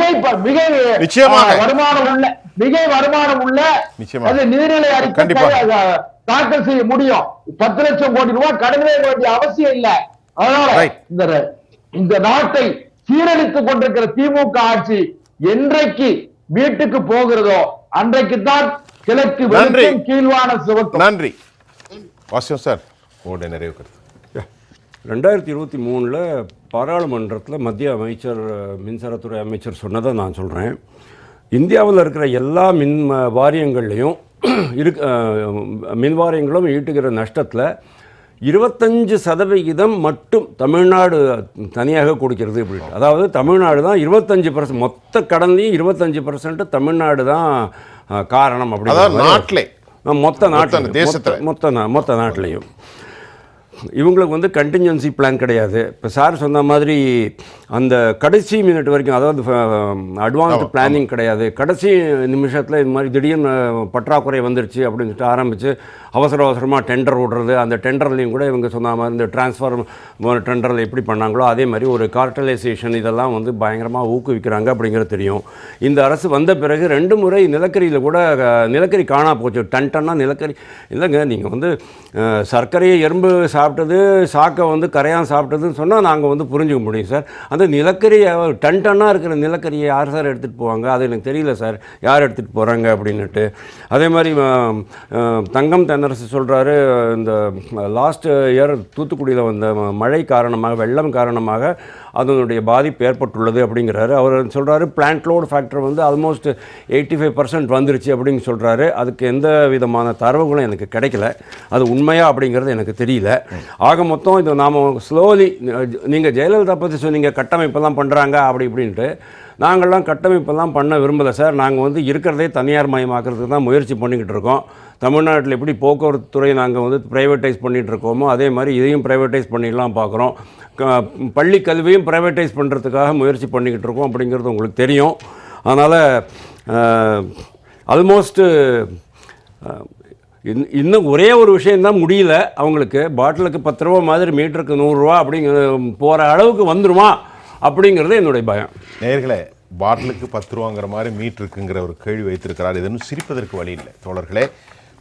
வருமானம் உள்ள நிதிநிலை அறிக்கை தாக்கல் செய்ய முடியும். 10 லட்சம் கோடி ரூபாய் கடன் வாங்க வேண்டிய அவசியம் இல்லை. அதனால இந்த நாட்டை சீரழித்துக் கொண்டிருக்கிற திமுக ஆட்சி என்றைக்கு வீட்டுக்கு போகிறதோ அன்றைக்கு தான் கிழக்கு வெளிச்சம், கீழ்வான சிவக்கும். நன்றி வாசியம் சார், உங்களுடைய நிறைவு கருத்து. 2023 பாராளுமன்றத்தில் மத்திய அமைச்சர், மின்சாரத்துறை அமைச்சர் சொன்னதை நான் சொல்கிறேன். இந்தியாவில் இருக்கிற எல்லா வாரியங்கள்லையும் மின் வாரியங்களும் ஈட்டுகிற நஷ்டத்தில் 25% மட்டும் தமிழ்நாடு தனியாக கொடுக்கிறது அப்படின்ட்டு. அதாவது தமிழ்நாடு தான் 25%, மொத்த கடன்லையும் 25% தமிழ்நாடு தான் காரணம். அப்படி மொத்த நாட்டில் மொத்த நாட்டிலையும் இவங்களுக்கு வந்து கண்டிஞ்சன்சி பிளான் கிடையாது. இப்போ சார் சொன்ன மாதிரி அந்த கடைசி மினிட் வரைக்கும், அதாவது அட்வான்ஸ்டு பிளானிங் கிடையாது. கடைசி நிமிஷத்தில் இது மாதிரி திடீர்னு பற்றாக்குறை வந்துருச்சு அப்படின்னு சொல்லிட்டு ஆரம்பித்து அவசரமாக டெண்டர் விடுறது. அந்த டெண்டர்லையும் கூட இவங்க சொன்ன மாதிரி இந்த டிரான்ஸ்ஃபார்மர் டெண்டரில் எப்படி பண்ணாங்களோ அதே மாதிரி ஒரு கார்டலைசேஷன் இதெல்லாம் வந்து பயங்கரமாக ஊக்குவிக்கிறாங்க அப்படிங்கிறது தெரியும். இந்த அரசு வந்த பிறகு 2 முறை நிலக்கரியில் கூட நிலக்கரி காணா போச்சு. டன்னா நிலக்கரி இல்லைங்க. நீங்கள் வந்து சர்க்கரையை எறும்பு சாப்பிட்டது, சாக்கை வந்து கரையான் சாப்பிட்டதுன்னு சொன்னால் நாங்கள் வந்து புரிஞ்சுக்க முடியும் சார். அந்த நிலக்கரியை டன்னாக இருக்கிற நிலக்கரியை யார் சார் எடுத்துகிட்டு போவாங்க? அது எனக்கு தெரியல சார், யார் எடுத்துகிட்டு போகிறாங்க அப்படின்னுட்டு. அதே மாதிரி தங்கம் தென்னரசு சொல்கிறாரு, இந்த லாஸ்ட் இயர் தூத்துக்குடியில் வந்த மழை காரணமாக, வெள்ளம் காரணமாக அதனுடைய பாதிப்பு ஏற்பட்டுள்ளது அப்படிங்கிறாரு. அவர் சொல்கிறாரு பிளான்ட் லோடு ஃபேக்டர் வந்து ஆல்மோஸ்ட் 85% வந்துருச்சு அப்படின்னு சொல்கிறாரு. அதுக்கு எந்த விதமான தரவுகளும் எனக்கு கிடைக்கல. அது உண்மையா அப்படிங்கிறது எனக்கு தெரியல. ஆக மொத்தம் இது நாம் ஸ்லோலி, நீங்கள் ஜெயலலிதா பற்றி சொன்னீங்க கட்டமைப்பெல்லாம் பண்ணுறாங்க அப்படி இப்படின்ட்டு. நாங்கள்லாம் கட்டமைப்பெல்லாம் பண்ண விரும்பலை சார். நாங்கள் வந்து இருக்கிறதே தனியார் மயமாக்கிறதுக்கு தான் முயற்சி பண்ணிக்கிட்டு இருக்கோம். தமிழ்நாட்டில் எப்படி போக்குவரத்து துறை நாங்கள் வந்து ப்ரைவேட்டைஸ் பண்ணிகிட்டு இருக்கோமோ அதே மாதிரி இதையும் ப்ரைவேட்டைஸ் பண்ணிடலாம் பார்க்குறோம். பள்ளி கல்வியும் ப்ரைவேட்டைஸ் பண்ணுறதுக்காக முயற்சி பண்ணிக்கிட்டு இருக்கோம் அப்படிங்கிறது உங்களுக்கு தெரியும். அதனால் ஆல்மோஸ்ட்டு இன்னும் ஒரே ஒரு விஷயந்தான் முடியல. அவங்களுக்கு பாட்டிலுக்கு 10 ரூபா மாதிரி மீட்டருக்கு 100 ரூபா அப்படிங்கிற போகிற அளவுக்கு வந்துருமா அப்படிங்கிறது என்னுடைய பயம். நேயர்களே, பாட்டிலுக்கு 10 ரூபாங்கிற மாதிரி மீட்டருக்குங்கிற ஒரு கேள்வி வைத்திருக்கிறார். இது இன்னும் சிரிப்பதற்கு வழி இல்லை தோழர்களே.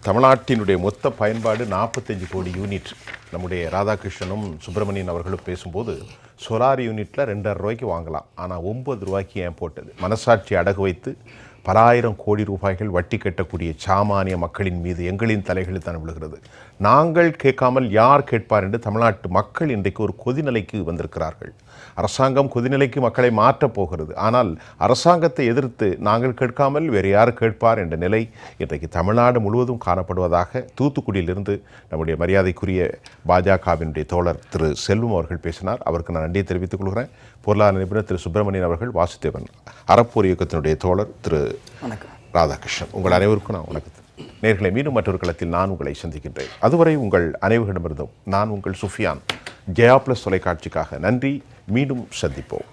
தமிழ்நாட்டினுடைய மொத்த பயன்பாடு 45 கோடி யூனிட். நம்முடைய ராதாகிருஷ்ணனும் சுப்பிரமணியன் அவர்களும் பேசும்போது சோலார் யூனிட்டில் 2.5 ரூபாய்க்கு வாங்கலாம், ஆனால் 9 ரூபாய்க்கு ஏன் போட்டது? மனசாட்சி அடகு வைத்து பல ஆயிரம் கோடி ரூபாய்கள் வட்டி கட்டக்கூடிய சாமானிய மக்களின் மீது எங்களின் தலைகளில் தான் விழுகிறது. நாங்கள் கேட்காமல் யார் கேட்பார் என்று தமிழ்நாட்டு மக்கள் இன்றைக்கு ஒரு கொதிநிலைக்கு வந்திருக்கிறார்கள். அரசாங்கம் கொதிநிலைக்கு மக்களை மாற்றப் போகிறது. ஆனால் அரசாங்கத்தை எதிர்த்து நாங்கள் கேட்காமல் வேறு யார் கேட்பார் என்ற நிலை இன்றைக்கு தமிழ்நாடு முழுவதும் காணப்படுவதாக தூத்துக்குடியிலிருந்து நம்முடைய மரியாதைக்குரிய பாஜகவினுடைய தோழர் திரு செல்வம் அவர்கள் பேசினார். அவருக்கு நான் நன்றியை தெரிவித்துக் கொள்கிறேன். பொருளாதார நிபுணர் திரு சுப்பிரமணியன் அவர்கள், வாசுதேவன் அறப்போர் இயக்கத்தினுடைய தோழர் திரு ராதாகிருஷ்ணன், உங்கள் அனைவருக்கும் நான் வணக்கம். நேர்களை மீண்டும் மற்றொரு களத்தில் நான் உங்களை சந்திக்கின்றேன். அதுவரை உங்கள் அனைவரிடமிருந்தும் நான் உங்கள் சுஃபியான், ஜெயா பிளஸ் தொலைக்காட்சிக்காக நன்றி. மீண்டும் சந்திப்போம்.